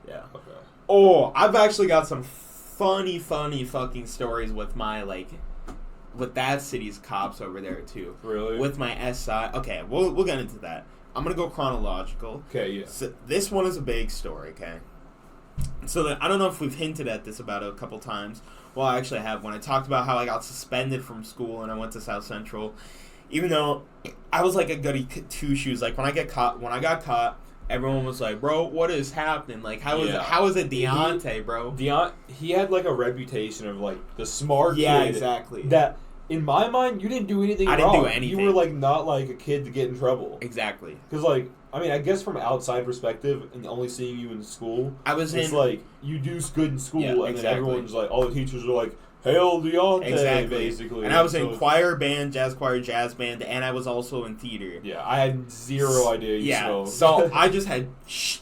Yeah. Okay. Oh, I've actually got some funny fucking stories with my with that city's cops over there too. Really? With my SI. Okay, we'll get into that. I'm gonna go chronological. Okay, yeah. So this one is a big story, okay? So I don't know if we've hinted at this about a couple times. Well, I actually have, when I talked about how I got suspended from school and I went to South Central. Even though I was like a goody two shoes. Like when I got caught, everyone was like, "Bro, what is happening? Like how is it Deontay, bro?" He had like a reputation of like the smart kid. Yeah, exactly. That in my mind, you didn't do anything wrong. I didn't do anything. You were like not like a kid to get in trouble. Exactly. Because like, I mean, I guess from outside perspective and only seeing you in school, it's like you do good in school, and then everyone's like, all the teachers are like, "Hail Deontay," basically. And I was in choir band, jazz choir, jazz band, and I was also in theater. Yeah, I had zero idea you smoked. So I just had,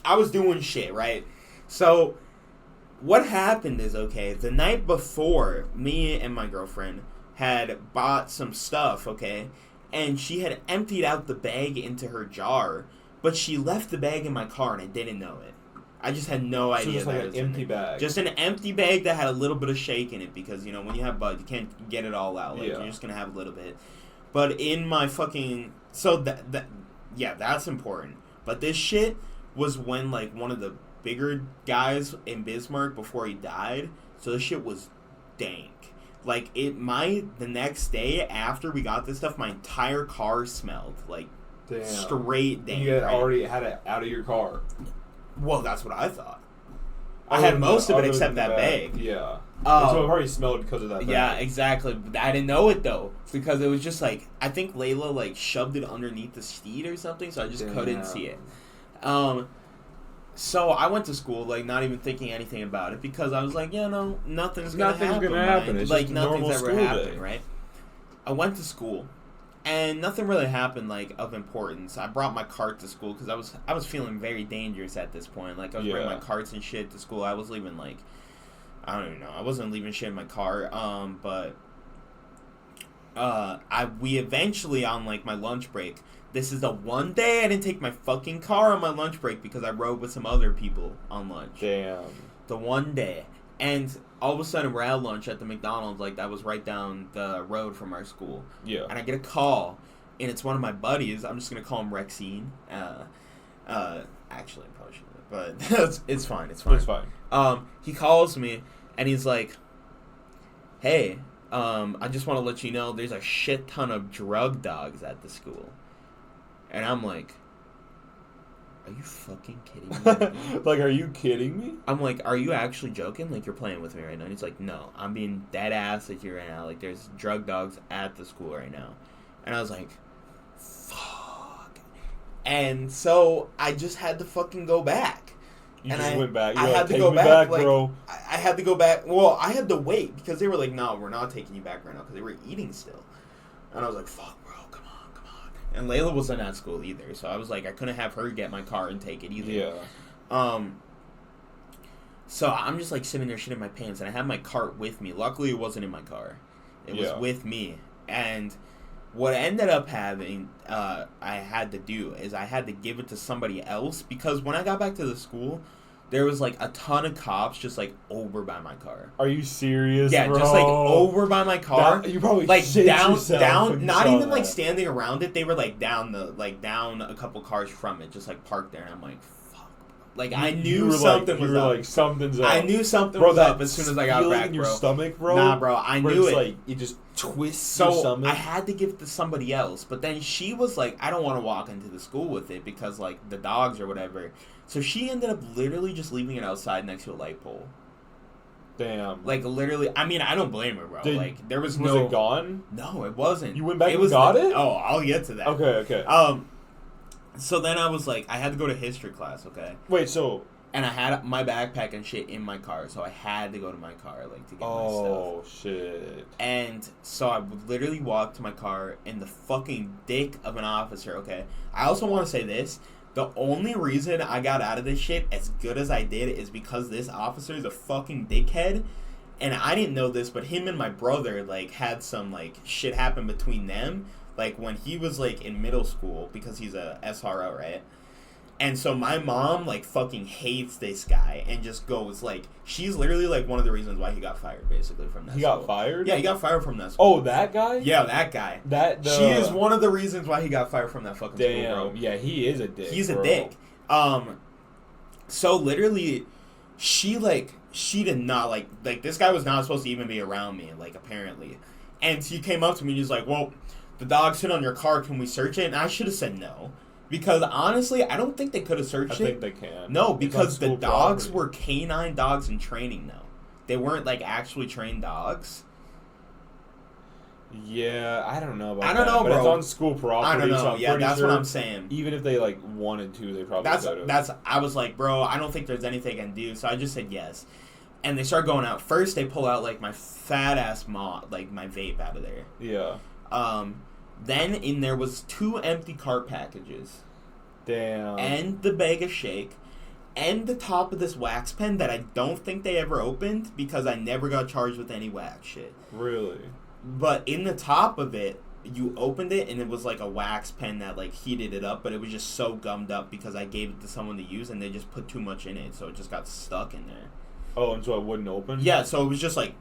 I was doing shit, right? So what happened is, okay, the night before, me and my girlfriend had bought some stuff, okay, and she had emptied out the bag into her jar, but she left the bag in my car and I didn't know it. I just had no idea. Just like an empty bag. Just an empty bag that had a little bit of shake in it, because, you know, when you have bud, you can't get it all out. Like, you're just going to have a little bit. But in my fucking... So, that's important. But this shit was when, like, one of the bigger guys in Bismarck, before he died, so this shit was dank. Like, the next day after we got this stuff, my entire car smelled. Like, damn. Straight dank. You had already had it out of your car. Well, that's what I thought. I had most of it except that bag. Yeah. So it already smelled because of that bag. Yeah, exactly. I didn't know it, though. Because it was just like, I think Layla, like, shoved it underneath the seat or something, so I just couldn't see it. So I went to school, like, not even thinking anything about it, because I was like, yeah, no, nothing's gonna happen. It's like, just nothing's ever happened, day. right? I went to school. And nothing really happened, like, of importance. I brought my cart to school because I was feeling very dangerous at this point. Like, I was bringing my carts and shit to school. I was leaving, like, I don't even know. I wasn't leaving shit in my car. But we eventually, on, like, my lunch break, this is the one day I didn't take my fucking car on my lunch break because I rode with some other people on lunch. Damn. The one day. And all of a sudden, we're at lunch at the McDonald's, like, that was right down the road from our school. Yeah. And I get a call, and it's one of my buddies. I'm just going to call him Rexine. Actually, I probably shouldn't, but it's fine. It's fine. He calls me, and he's like, "Hey, I just want to let you know there's a shit ton of drug dogs at the school." And I'm like, "Are you fucking kidding me?" Right like, are you kidding me? I'm like, "Are you actually joking? Like, you're playing with me right now?" And he's like, "No, I'm being dead ass with you right now. Like, there's drug dogs at the school right now." And I was like, fuck. And so I just had to fucking go back. You just went back. I had to go back, bro. I had to go back. Well, I had to wait because they were like, "No, we're not taking you back right now," because they were eating still. And I was like, "Fuck, bro, come on." And Layla wasn't at school either, so I was like, I couldn't have her get my car and take it either. Yeah. So I'm just like sitting there shitting my pants, and I had my cart with me. Luckily, it wasn't in my car; it was with me. And what ended up having, I had to do is I had to give it to somebody else, because when I got back to the school, there was like a ton of cops just like over by my car. Are you serious? Yeah, bro? just like over by my car. You probably like shit yourself down, not even that. like standing around it. They were like down a couple cars from it, just like parked there. And I'm like, fuck. Like, I knew something was up. Like, something's up. I knew something was up as soon as I got back, in bro. Your stomach, bro. Nah, bro, I knew it. Like, it just twists your so stomach. I had to give it to somebody else, but then she was like, I don't want to walk into the school with it because like the dogs or whatever. So she ended up literally just leaving it outside next to a light pole. Damn. Like, literally, I mean, I don't blame her, bro. Like, there was no... Was it gone? No, it wasn't. You went back and got it? Oh, I'll get to that. Okay. So then I was like, I had to go to history class, okay? Wait, so And I had my backpack and shit in my car, so I had to go to my car, like, to get my stuff. Oh, shit. And so I would literally walk to my car, and the fucking dick of an officer, okay? I also want to say this. The only reason I got out of this shit as good as I did is because this officer is a fucking dickhead. And I didn't know this, but him and my brother, like, had some, like, shit happen between them. Like, when he was, like, in middle school, because he's a SRO, right? And so my mom, like, fucking hates this guy and just goes, like, she's literally, like, one of the reasons why he got fired, basically, from that He school. got fired? Yeah, he got fired from that school. Oh, that guy? Yeah, that guy. She is one of the reasons why he got fired from that fucking school, bro. Yeah, he is a dick. He's a dick. So literally, she did not, like, this guy was not supposed to even be around me, like, apparently. And he came up to me and he's like, well, the dog's hit on your car, can we search it? And I should have said no. Because, honestly, I don't think they could have searched it. I think they can. No, because the dogs property. were canine dogs in training, though. They weren't, like, actually trained dogs. Yeah, I don't know about that. I don't know, but bro. It's on school property. I don't know. So I'm Yeah, pretty that's sure what I'm saying. Even if they, like, wanted to, they probably could have. I was like, bro, I don't think there's anything I can do. So I just said yes. And they start going out. First, they pull out, like, my fat-ass like, my vape out of there. Yeah. Then in there was 2 empty cart packages. Damn. And the bag of shake. And the top of this wax pen that I don't think they ever opened because I never got charged with any wax shit. Really? But in the top of it, you opened it and it was like a wax pen that like heated it up, but it was just so gummed up because I gave it to someone to use and they just put too much in it, so it just got stuck in there. Oh, and so it wouldn't open? Yeah, so it was just like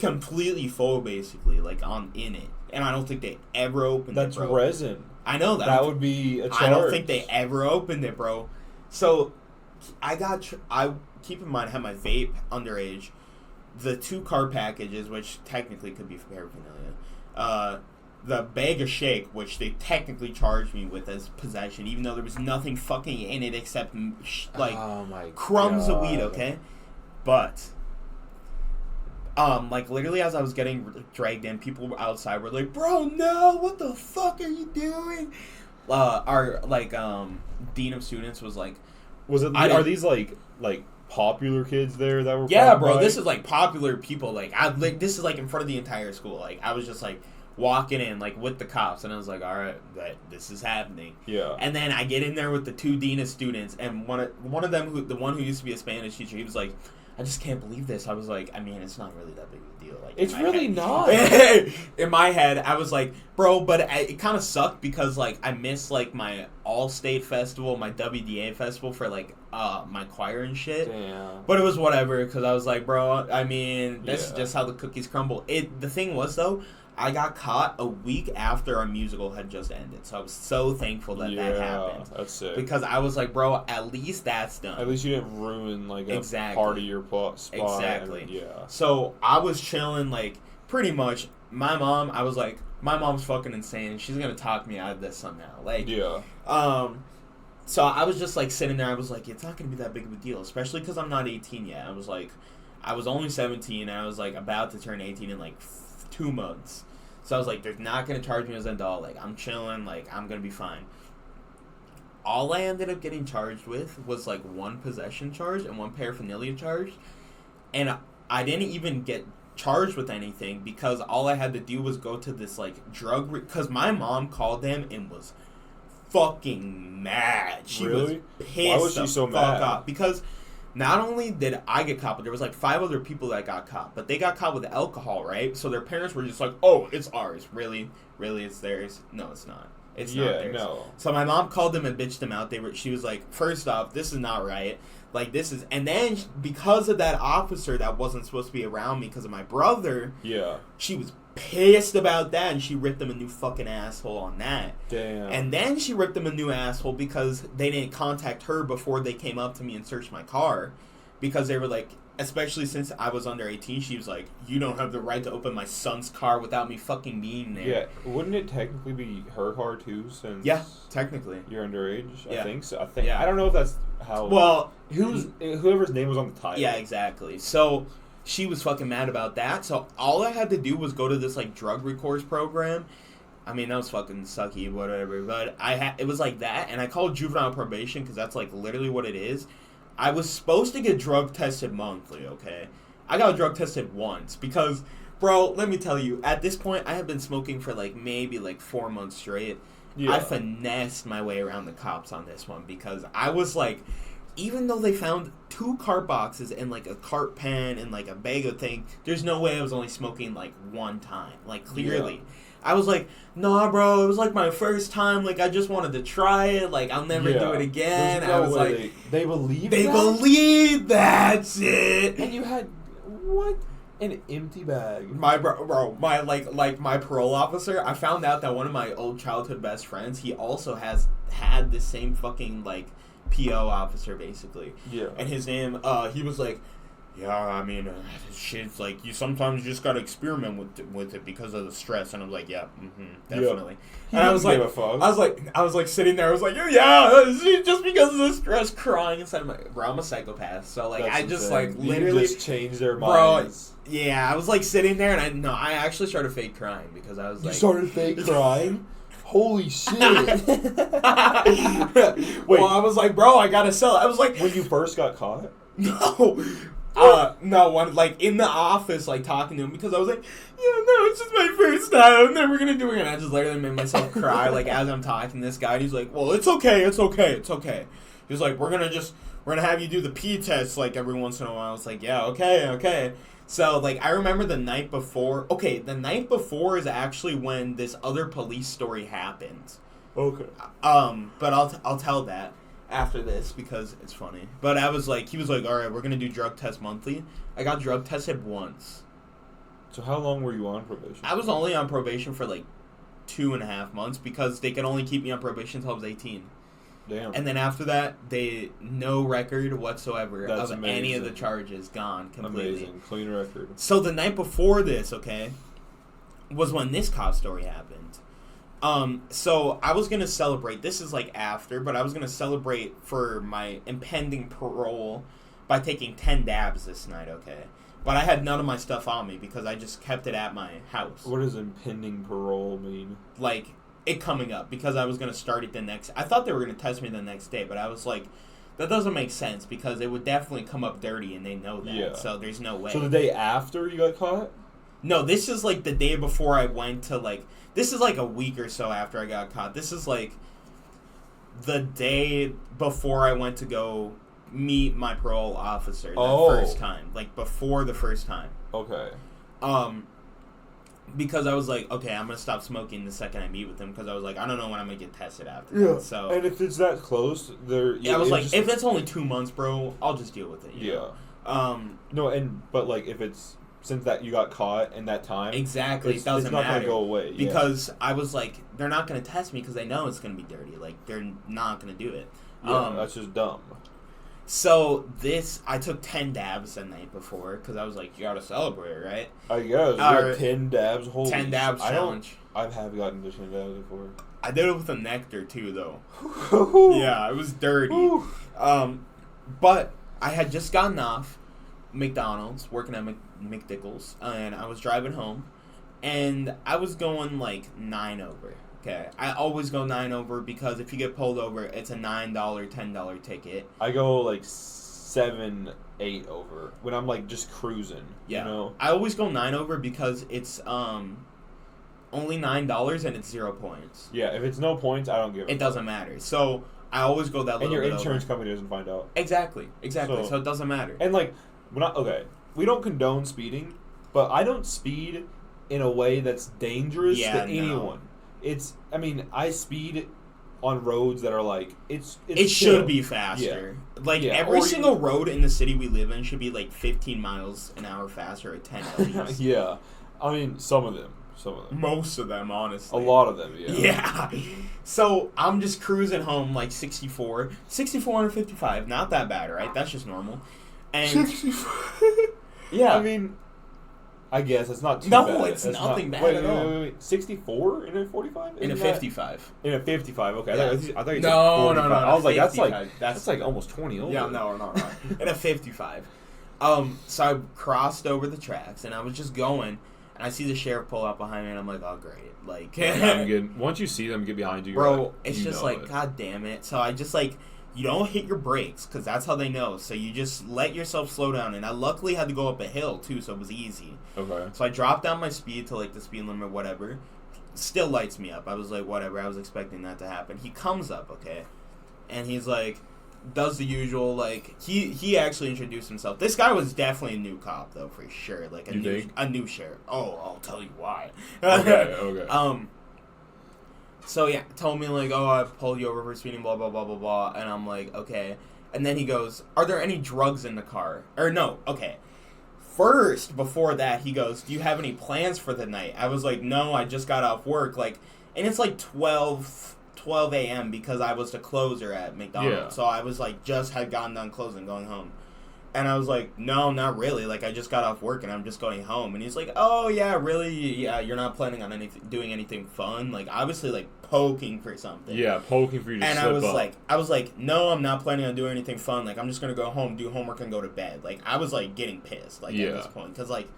completely full basically, like in it. And I don't think they ever opened That's it, bro. resin. I know that. That would be a charge. I don't think they ever opened it, bro. So I keep in mind I had my vape underage, the 2 cart packages, which technically could be for paraphernalia, the bag of shake, which they technically charged me with as possession, even though there was nothing fucking in it except crumbs of weed, okay? But like literally as I was getting dragged in, people outside were like, "Bro, no! What the fuck are you doing?" Our dean of students was like, are these like popular kids there that were? Yeah, bro. By? This is like popular people. This is like in front of the entire school. Like I was just like walking in like with the cops, and I was like, all right, this is happening. Yeah. And then I get in there with the 2 dean of students, and one of them, the one who used to be a Spanish teacher, he was like, I just can't believe this. I was like, I mean, it's not really that big of a deal. Like, it's really not. In my head, I was like, bro, but it kind of sucked because, like, I missed, like, my all-state festival, my WDA festival for, like, my choir and shit. Damn. But it was whatever because I was like, bro, I mean, that's just how the cookies crumble. The thing was, though, I got caught a week after our musical had just ended, so I was so thankful that that happened. That's sick. Because I was like, bro, at least that's done. At least you didn't ruin like a part of your spot. Exactly. Yeah. So I was chilling, like pretty much. My mom's fucking insane. She's gonna talk me out of this somehow. Like, yeah. So I was just like sitting there. I was like, it's not gonna be that big of a deal, especially because I'm not 18 yet. I was like, I was only 17. And I was like about to turn 18 in like 2 months. So I was like, they're not going to charge me as an adult. Like, I'm chilling. Like, I'm going to be fine. All I ended up getting charged with was, like, 1 possession charge and 1 paraphernalia charge. And I didn't even get charged with anything because all I had to do was go to this, like, because my mom called them and was fucking mad. She really? was pissed. Why was she so mad? Off because not only did I get caught, but there was like 5 other people that got caught. But they got caught with alcohol, right? So their parents were just like, "Oh, it's ours. Really? Really, it's theirs? No, it's not. It's not theirs." No. So my mom called them and bitched them out. She was like, first off, this is not right. Like, this is... And then, because of that officer that wasn't supposed to be around me because of my brother... Yeah. She was pissed about that, and she ripped him a new fucking asshole on that. Damn. And then she ripped him a new asshole because they didn't contact her before they came up to me and searched my car. Because they were like... Especially since I was under 18, she was like, "You don't have the right to open my son's car without me fucking being there." Yeah, wouldn't it technically be her car too? Since technically you're underage. Yeah. I think so. I don't know if that's how. Well, whoever's name was on the title. Yeah, exactly. So she was fucking mad about that. So all I had to do was go to this like drug recourse program. I mean, that was fucking sucky, whatever. But it was like that, and I called juvenile probation because that's like literally what it is. I was supposed to get drug tested monthly, okay? I got drug tested once because, bro, let me tell you, at this point, I have been smoking for, like, maybe, like, 4 months straight. Yeah. I finessed my way around the cops on this one because I was, like, even though they found 2 cart boxes and, like, a cart pen and, like, a bag of thing, there's no way I was only smoking, like, one time. Like, clearly. Yeah. I was like, nah, bro, it was, like, my first time. Like, I just wanted to try it. Like, I'll never do it again. No I was way. like... They believe They believe that's it. And you had, what? An empty bag. My my my parole officer, I found out that one of my old childhood best friends, he also has had the same fucking, like, PO officer, basically. Yeah. And his name, he was like, yeah, I mean, shit's like, you sometimes just gotta experiment with it because of the stress. And I'm like, yeah, definitely. Yeah. And I was like sitting there, I was like, yeah, just because of the stress, crying inside of my, bro, I'm a psychopath. So, like, that's I just, insane. Like, literally. You just changed their minds. Bro, yeah, I was, like, sitting there, and I actually started fake crying because I was like. You started fake crying? Holy shit. Wait. Well, I was like, bro, I gotta sell it. I was like. When you first got caught? No. No, one, like, in the office, like, talking to him, because I was like, yeah, no, it's just my first time, I'm never gonna do it, and I just literally made myself cry, like, as I'm talking to this guy, and he's like, well, it's okay. He's like, we're gonna have you do the P test, like, every once in a while. I was like, yeah, okay. So, like, I remember the night before is actually when this other police story happened. Okay. But I'll tell that after this because it's funny. But I was like, he was like, all right, we're going to do drug test monthly. I got drug tested once. So how long were you on probation? I was only on probation for like 2.5 months because they could only keep me on probation until I was 18. Damn. And then after that, no record whatsoever That's of amazing. any of the charges. Gone completely. Amazing. Clean record. So the night before this, okay, was when this cop story happened. So I was going to celebrate, this is like after, but I was going to celebrate for my impending parole by taking 10 dabs this night, okay? But I had none of my stuff on me because I just kept it at my house. What does impending parole mean? Like, it coming up, because I was going to start it the next, I thought they were going to test me the next day, but I was like, that doesn't make sense because it would definitely come up dirty and they know that, yeah. So there's no way. So the day after you got caught? No, this is like the day before I went to like, this is like a week or so after I got caught. This is like the day before I went to go meet my parole officer the first time. Like before the first time. Okay. Because I was like, okay, I'm going to stop smoking the second I meet with him because I was like, I don't know when I'm going to get tested after that. So, and if it's that close, I was like, if it's only 2 months, bro, I'll just deal with it. You know? No, but like if it's, since that you got caught in that time. Exactly, it doesn't matter. It's not going to go away. Because I was like, they're not going to test me because they know it's going to be dirty. Like, they're not going to do it. Yeah, that's just dumb. So I took 10 dabs the night before because I was like, you got to celebrate, right? I guess. You got 10 dabs? Holy 10 dabs challenge. I have gotten to 10 dabs before. I did it with a nectar too, though. Yeah, it was dirty. But I had just gotten off McDonald's, working at McDickles, and I was driving home, and I was going like 9 over. Okay, I always go 9 over because if you get pulled over, it's a $9, $10 ticket. I go like 7, 8 over when I'm like just cruising. Yeah, you know? I always go 9 over because it's only $9 and it's 0 points. Yeah, if it's no points, I don't give it. It doesn't matter. So I always go that little bit. And your insurance company doesn't find out. Exactly. So it doesn't matter. And like, we don't condone speeding, but I don't speed in a way that's dangerous to anyone. I speed on roads that are like, it should be faster. Yeah. Like, every single road in the city we live in should be like 15 miles an hour faster at 10 at least. Yeah. I mean, some of them. Most of them, honestly. A lot of them, yeah. Yeah. So, I'm just cruising home like 64 under 55. Not that bad, right? That's just normal. And 64? Yeah. I mean, I guess it's not too bad. No, it's nothing bad at all. Wait. 64 in a 45? In a 55. In a 55, okay. Yeah. I thought you said 45. No. I was like, that's like almost 20 over. Yeah, no. In a 55. So I crossed over the tracks, and I was just going, and I see the sheriff pull up behind me, and I'm like, oh, great. Like, I'm good. Once you see them get behind you, bro, like, it's just like, it. God damn it. So I just, like, you don't hit your brakes, because that's how they know. So you just let yourself slow down. And I luckily had to go up a hill, too, so it was easy. Okay. So I dropped down my speed to, like, the speed limit, whatever. Still lights me up. I was like, whatever. I was expecting that to happen. He comes up, okay? And he's like, does the usual, like, he actually introduced himself. This guy was definitely a new cop, though, for sure. Like, a new sheriff. Oh, I'll tell you why. Okay. So, yeah, told me, like, oh, I pulled you over for speeding, blah, blah, blah, blah, blah. And I'm like, okay. And then he goes, are there any drugs in the car? Or, no, okay. First, before that, he goes, do you have any plans for the night? I was like, no, I just got off work. Like, and it's like 12 a.m. because I was the closer at McDonald's. Yeah. So I was like, just had gotten done closing, going home. And I was like, no, not really. Like, I just got off work and I'm just going home. And he's like, oh, yeah, really? Yeah, you're not planning on doing anything fun? Like, obviously, like, poking for something. Yeah, poking for you to slip up. And I was like, no, I'm not planning on doing anything fun. Like, I'm just going to go home, do homework, and go to bed. Like, I was, like, getting pissed, like, at this point. Because, like,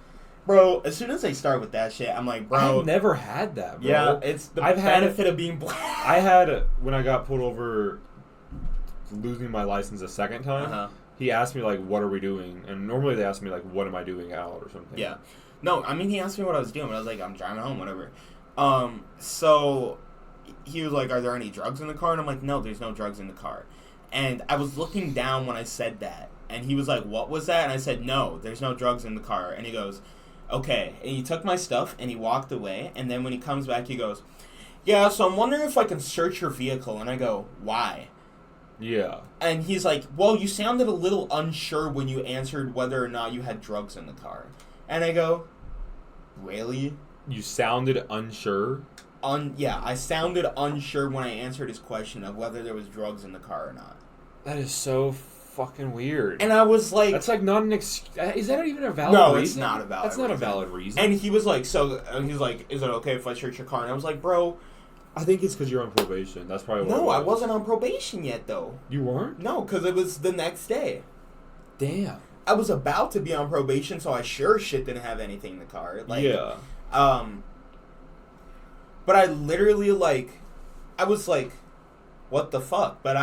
bro, as soon as they start with that shit, I'm like, bro. I've never had that, bro. Yeah, it's the benefit of being black. I had, when I got pulled over losing my license a second time, he asked me, like, what are we doing? And normally they ask me, like, what am I doing out or something. Yeah. No, I mean, he asked me what I was doing, but I was like, I'm driving home, whatever. So he was like, are there any drugs in the car? And I'm like, no, there's no drugs in the car. And I was looking down when I said that. And he was like, what was that? And I said, no, there's no drugs in the car. And he goes, okay. And he took my stuff and he walked away. And then when he comes back, he goes, yeah, so I'm wondering if I can search your vehicle. And I go, why? Yeah. And he's like, well, you sounded a little unsure when you answered whether or not you had drugs in the car. And I go, really? You sounded unsure? Yeah, I sounded unsure when I answered his question of whether there was drugs in the car or not. That is so fucking weird. And I was like... That's like not an is that even a valid reason? No, it's not a valid reason. That's not a valid reason. And he was like, he's like, is it okay if I search your car? And I was like, bro... I think it's because you're on probation. That's probably what No, I wasn't on probation yet, though. You weren't? No, because it was the next day. Damn. I was about to be on probation, so I sure shit didn't have anything in the car. Like, yeah. But I literally, like... I was like, what the fuck? But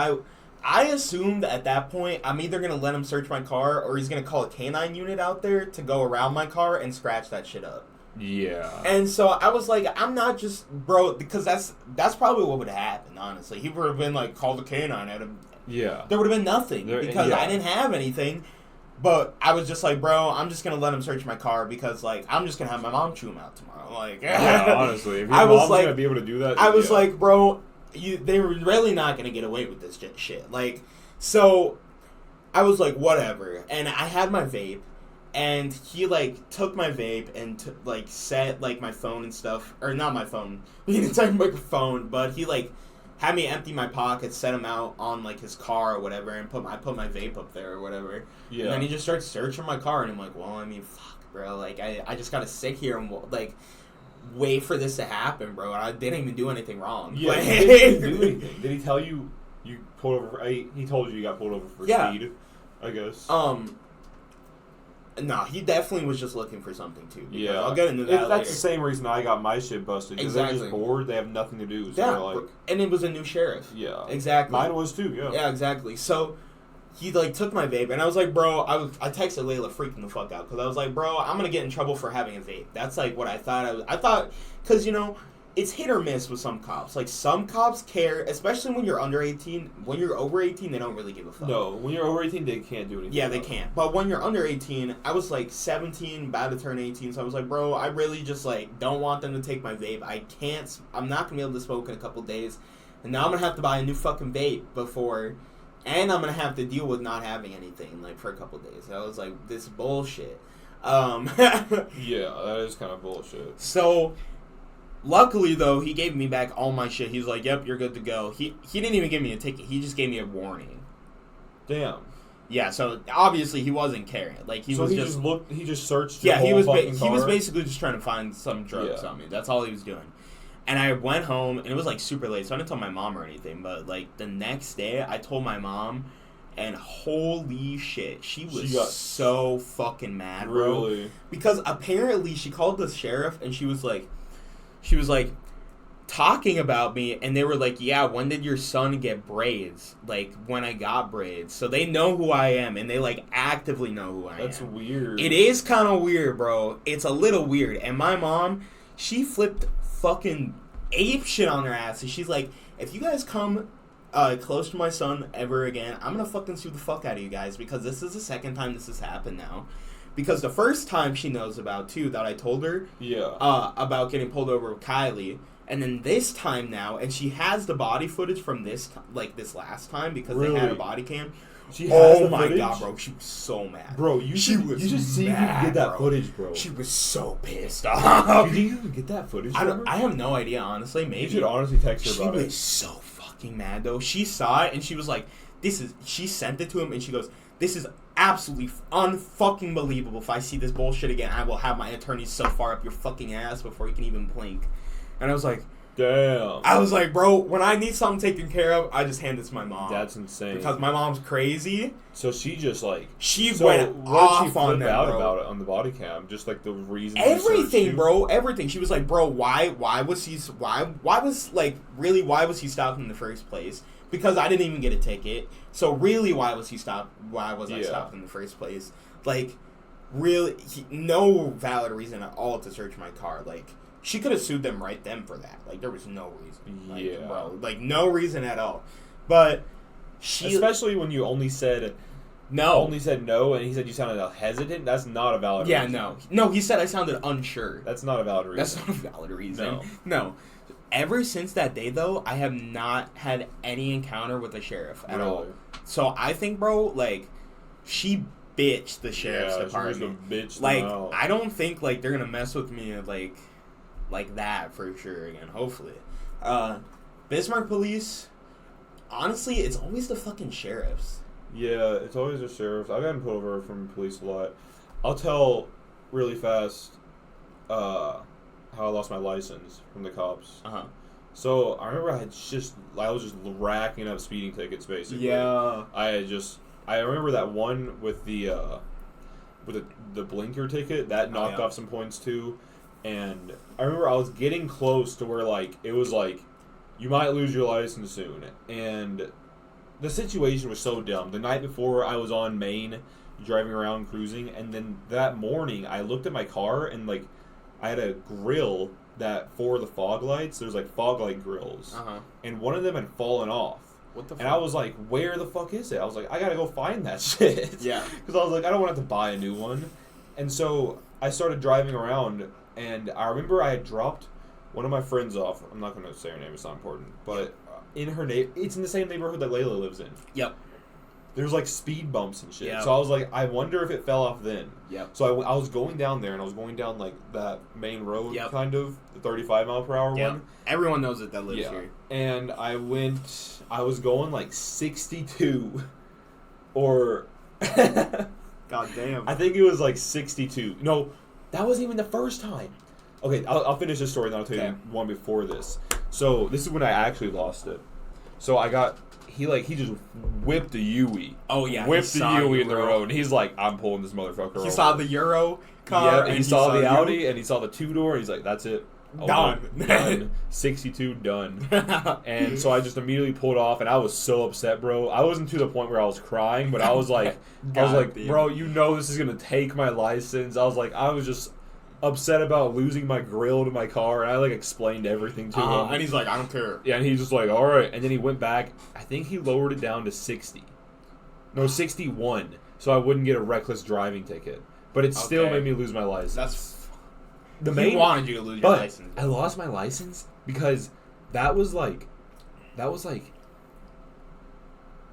I assumed at that point, I'm either going to let him search my car, or he's going to call a canine unit out there to go around my car and scratch that shit up. Yeah. And so I was like, I'm not just, bro, because that's probably what would have happened, honestly. He would have been like, call the canine at him. Yeah. There would have been nothing because I didn't have anything. But I was just like, bro, I'm just going to let him search my car because, like, I'm just going to have my mom chew him out tomorrow. Like, yeah, honestly. If your mom's going to be able to do that. I was like, bro, they were really not going to get away with this shit. Like, so I was like, whatever. And I had my vape. And he, like, took my vape and, set, like, my phone and stuff. Or, not my phone. He didn't take my phone. But he, like, had me empty my pockets, set him out on, like, his car or whatever. And I put my vape up there or whatever. Yeah. And then he just started searching my car. And I'm like, well, I mean, fuck, bro. Like, I just gotta sit here and, like, wait for this to happen, bro. I didn't even do anything wrong. Yeah, he didn't do anything. Did he tell you pulled over? He told you got pulled over for speed, I guess. No, he definitely was just looking for something, too. Yeah. I'll get into that later. That's the same reason I got my shit busted. Because they're just bored. They have nothing to do. So and it was a new sheriff. Yeah. Exactly. Mine was, too, yeah. Yeah, exactly. So, he, like, took my vape, and I was like, bro, I texted Layla freaking the fuck out, because I was like, bro, I'm going to get in trouble for having a vape. That's, like, what I thought. I thought, because, you know, it's hit or miss with some cops. Like, some cops care, especially when you're under 18. When you're over 18, they don't really give a fuck. No, when you're over 18, they can't do anything. Yeah, they can't. But when you're under 18, I was, like, 17, about to turn 18, so I was like, bro, I really just, like, don't want them to take my vape. I'm not going to be able to smoke in a couple days. And now I'm going to have to buy a new fucking vape before... And I'm going to have to deal with not having anything, like, for a couple days. I was like, this bullshit. Yeah, that is kind of bullshit. So... Luckily, though, he gave me back all my shit. He's like, yep, you're good to go. He didn't even give me a ticket. He just gave me a warning. Damn. Yeah, so obviously he wasn't carrying it. Like, he just searched yeah, he was car? Basically just trying to find some drugs on me. That's all he was doing. And I went home, and it was, like, super late, so I didn't tell my mom or anything. But, like, the next day, I told my mom, and holy shit, she was so fucking mad, bro. Really? Because apparently she called the sheriff, and she was like, talking about me, and they were like, yeah, when did your son get braids? Like, when I got braids. So they know who I am, and they, like, actively know who I am. That's weird. It is kind of weird, bro. It's a little weird. And my mom, she flipped fucking ape shit on her ass. And she's like, if you guys come close to my son ever again, I'm gonna fucking sue the fuck out of you guys, because this is the second time this has happened now. Because the first time she knows about, too, that I told her about getting pulled over with Kylie. And then this time now, and she has the body footage from this last time, because they had a body cam. She has oh the my footage? God, bro, she was so mad. Bro, you should see if you can get that footage, bro. She was so pissed off. Do you think you can get that footage? I have no idea, honestly. Maybe you should honestly text her about it. She was so fucking mad though. She saw it and she was like, she sent it to him and she goes, this is absolutely unfucking believable. If I see this bullshit again, I will have my attorney so far up your fucking ass before you can even blink. And I was like, damn. I was like, bro, when I need something taken care of, I just hand it to my mom. That's insane. Because my mom's crazy. So she just like went off on them, out bro. about it on the body cam, just like the reason. Everything, bro, everything. She was like, bro, why was he stopped in the first place? Because I didn't even get a ticket. So really, why was I stopped in the first place? Like, really, no valid reason at all to search my car. Like, she could have sued them right then for that. Like, there was no reason. Like, bro, like, no reason at all. But she... Especially when you only said no, and he said you sounded hesitant. That's not a valid reason. Yeah, no, he said I sounded unsure. That's not a valid reason. That's not a valid reason. No. Ever since that day, though, I have not had any encounter with the sheriff at all. So I think, bro, like, she bitched the sheriff's department. Like, I don't think, like, they're gonna mess with me, like that for sure again, hopefully. Bismarck police, honestly, it's always the fucking sheriffs. Yeah, it's always the sheriffs. I've gotten pulled over from police a lot. I'll tell really fast how I lost my license from the cops. So I remember I was just racking up speeding tickets basically. Yeah. I remember that one with the blinker ticket that knocked off some points too. And I remember I was getting close to where, like, it was like, you might lose your license soon. And the situation was so dumb. The night before, I was on Main, driving around, cruising. And then that morning, I looked at my car, and, like, I had a grill that, for the fog lights, there's, like, fog light grills. And one of them had fallen off. What the fuck? And I was like, where the fuck is it? I was like, I gotta go find that shit. Yeah. Because I was like, I don't want to have to buy a new one. And so I started driving around. And I remember I had dropped one of my friends off. I'm not going to say her name. It's not important. But it's in the same neighborhood that Layla lives in. Yep. There's, like, speed bumps and shit. Yep. So I was like, I wonder if it fell off then. Yep. So I was going down there, and I was going down, like, that main road, kind of, the 35 mile per hour one. Everyone knows that lives here. And I was going, like, 62 or... God damn. I think it was, like, 62. No, that wasn't even the first time. Okay, I'll finish this story, and then I'll tell you one before this. So, this is when I actually lost it. So, he just whipped a Yui. Oh, yeah. Whipped a Yui in the road. And he's like, I'm pulling this motherfucker over. He saw the Euro car. And he saw the Audi, and he saw the two-door. He's like, that's it. Done. 62, done. And so I just immediately pulled off, and I was so upset, bro. I wasn't to the point where I was crying, but I was like, bro, you know this is going to take my license. I was just upset about losing my grill to my car, and I, like, explained everything to him. And he's like, I don't care. Yeah, and he's just like, all right. And then he went back. I think he lowered it down to 60. No, 61, so I wouldn't get a reckless driving ticket. But it still made me lose my license. He wanted you to lose your license. I lost my license because that was like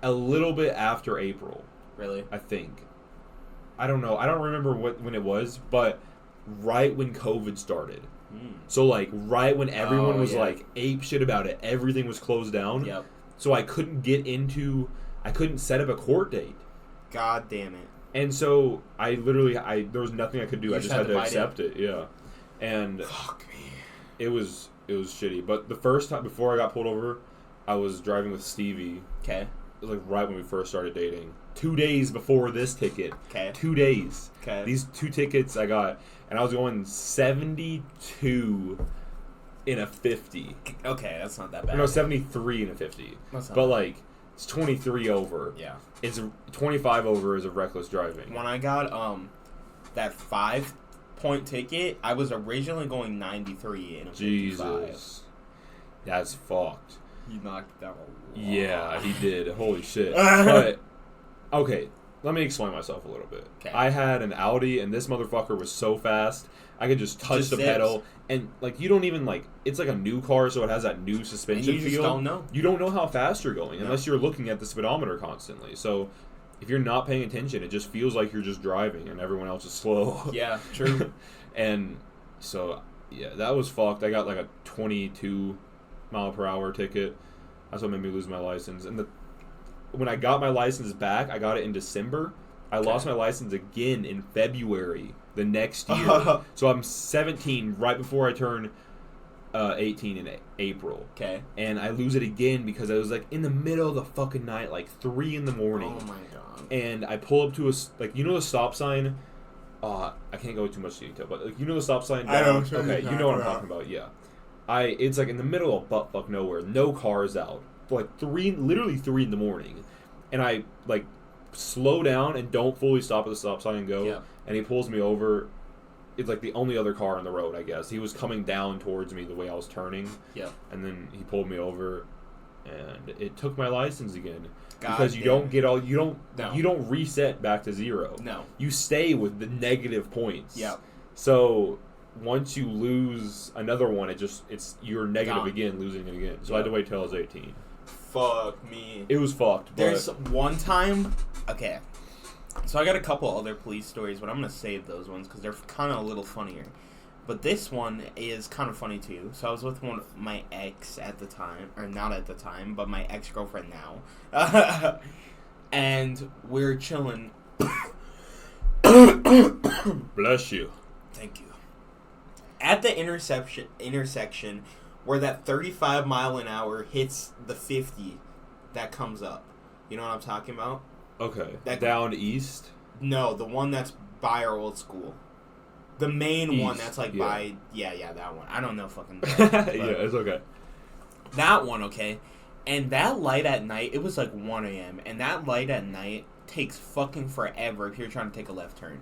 a little bit after April. Really? I think. I don't know. I don't remember when it was, but right when COVID started. So, like, right when everyone was like ape shit about it, everything was closed down. Yep. So I couldn't set up a court date. God damn it. And so I there was nothing I could do. I just had to accept it. Yeah. And fuck me. It was shitty. But the first time before I got pulled over, I was driving with Stevie. Okay. It was like right when we first started dating. 2 days before this ticket. Okay. 2 days. Okay. These 2 tickets I got, and I was going 72 in a 50. Okay, that's not that bad. No, 73 in a 50. That's not but, bad. like, it's 23 over. Yeah. It's 25 over is a reckless driving. When I got that 5-point ticket, I was originally going 93 in a 55. Jesus. That's fucked. He knocked down a lot. Yeah, he did. Holy shit. But, okay, let me explain myself a little bit. Okay. I had an Audi, and this motherfucker was so fast, I could just touch the pedal, and, like, you don't even, like, it's like a new car, so it has that new suspension and you feel. just don't know. You don't know how fast you're going unless No. you're looking at the speedometer constantly. So, if you're not paying attention, it just feels like you're just driving, and everyone else is slow. Yeah, true. And so, yeah, that was fucked. I got, like, a 22-mile-per-hour ticket. That's what made me lose my license. And when I got my license back, I got it in December. I lost my license again in February the next year. So I'm 17 right before I turn 18 in April. Okay. And I lose it again because I was like in the middle of the fucking night, like 3 in the morning. Oh my god. And I pull up to a, like, you know the stop sign? I can't go into too much detail, but like, you know the stop sign down? I know. Okay, you know what I'm talking about, yeah. It's like in the middle of buttfuck nowhere, no cars out. Like literally 3 in the morning. And I like slow down and don't fully stop at the stop sign and go. Yeah. And he pulls me over. It's like the only other car on the road, I guess. He was coming down towards me the way I was turning. Yeah. And then he pulled me over, and it took my license again. God because you damn don't it. get all you don't No. you don't reset back to 0. No. You stay with the negative points. Yeah. So once you lose another one, it's you're negative Gone. again, losing it again. So I had to wait till I was 18. Fuck me. It was fucked. There's one time. Okay. So I got a couple other police stories, but I'm gonna save those ones because they're kind of a little funnier. But this one is kind of funny too. So I was with one of my ex at the time, or not at the time, but my ex-girlfriend now, and we're chilling. Bless you. Thank you. At the intersection where that 35 mile an hour hits the 50 that comes up. You know what I'm talking about? Okay. That- Down east. No, the one that's by our old school. The main one East, that's like yeah. by... Yeah, that one. I don't know fucking... Yeah, it's okay. That one, okay? And that light at night, it was like 1 a.m. And that light at night takes fucking forever if you're trying to take a left turn.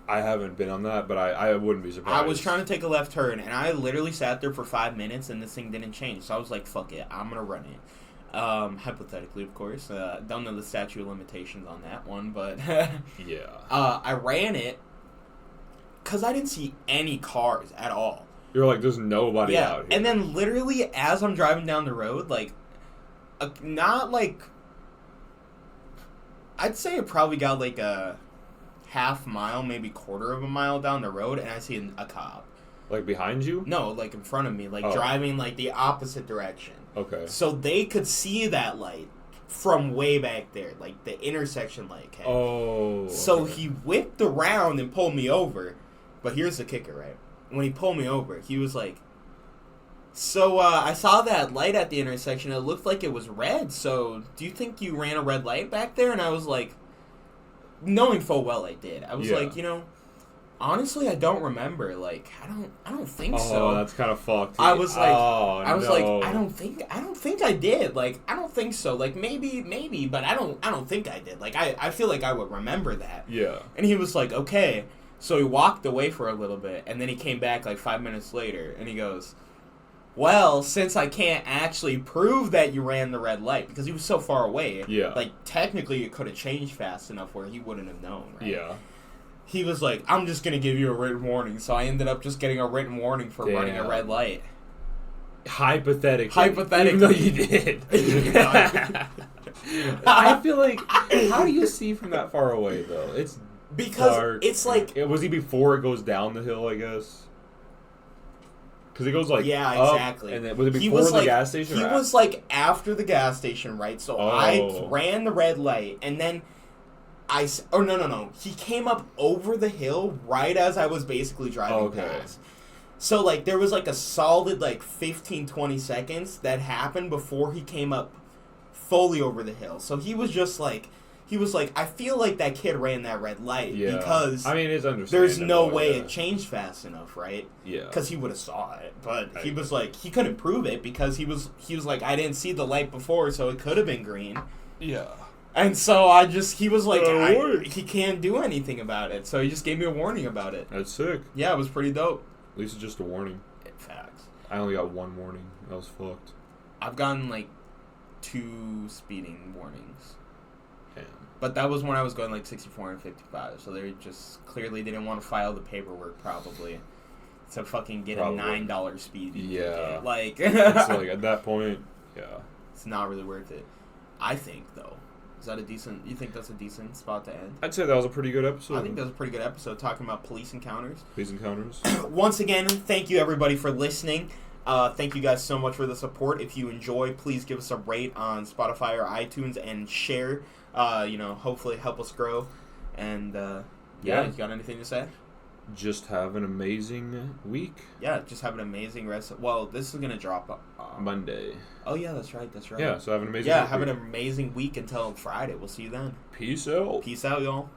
I haven't been on that, but I wouldn't be surprised. I was trying to take a left turn, and I literally sat there for 5 minutes, and this thing didn't change. So I was like, fuck it, I'm going to run it. Hypothetically, of course. Don't know the statute of limitations on that one, but... Yeah. I ran it because I didn't see any cars at all. You're like, there's nobody out here. And then literally as I'm driving down the road, like, not like... I'd say it probably got like a half mile, maybe quarter of a mile down the road, and I see a cop. Like behind you? No, like in front of me, like Oh. driving like the opposite direction. Okay. So they could see that light from way back there, like the intersection light. Okay? Oh. So okay. he whipped around and pulled me over. But here's the kicker, right? When he pulled me over, he was like, so I saw that light at the intersection. It looked like it was red. So do you think you ran a red light back there? And I was like, knowing full well I did. I was like, honestly, I don't remember. Like, I don't think so. Oh, that's kind of fucked. I was like, oh, I was no. like, I don't think I did. Like, I don't think so. Like, maybe, but I don't think I did. Like, I feel like I would remember that. Yeah. And he was like, okay. So he walked away for a little bit, and then he came back like 5 minutes later, and he goes, well, since I can't actually prove that you ran the red light, because he was so far away, like, technically it could have changed fast enough where he wouldn't have known, right? Yeah. He was like, I'm just going to give you a written warning, so I ended up just getting a written warning for running a red light. Hypothetically. Even though you did. I feel like, how do you see from that far away, though? It's because dark. It's like... Was he before it goes down the hill, I guess? Because it goes like up, exactly. And then, was it before the gas station? He was like after the gas station, right? So I ran the red light, and then no. He came up over the hill right as I was basically driving past. So like there was like a solid like 15-20 seconds that happened before he came up fully over the hill. So he was just like, he was like, I feel like that kid ran that red light because I mean, it's understandable. there's no way it changed fast enough, right? Yeah. Because he would have saw it, but he was like, he couldn't prove it because he was like, I didn't see the light before, so it could have been green. Yeah. And so he was like, he can't do anything about it, so he just gave me a warning about it. That's sick. Yeah, it was pretty dope. At least it's just a warning. Facts. I only got one warning. I was fucked. I've gotten like 2 speeding warnings. Damn. But that was when I was going like 64 and 55, so they just clearly didn't want to file the paperwork probably to fucking get a $9 speed. Yeah. Like, it's like at that point, yeah. It's not really worth it. I think though. You think that's a decent spot to end? I'd say that was a pretty good episode. I think that was a pretty good episode talking about police encounters. Police encounters. Once again, thank you everybody for listening. Thank you guys so much for the support. If you enjoy, please give us a rate on Spotify or iTunes and share. Hopefully help us grow. And you got anything to say? Just have an amazing week. Yeah, just have an amazing rest. Well, this is gonna drop Monday. Oh yeah, that's right. Yeah, so have an amazing. Yeah, have an amazing week until Friday. We'll see you then. Peace out. Peace out, y'all.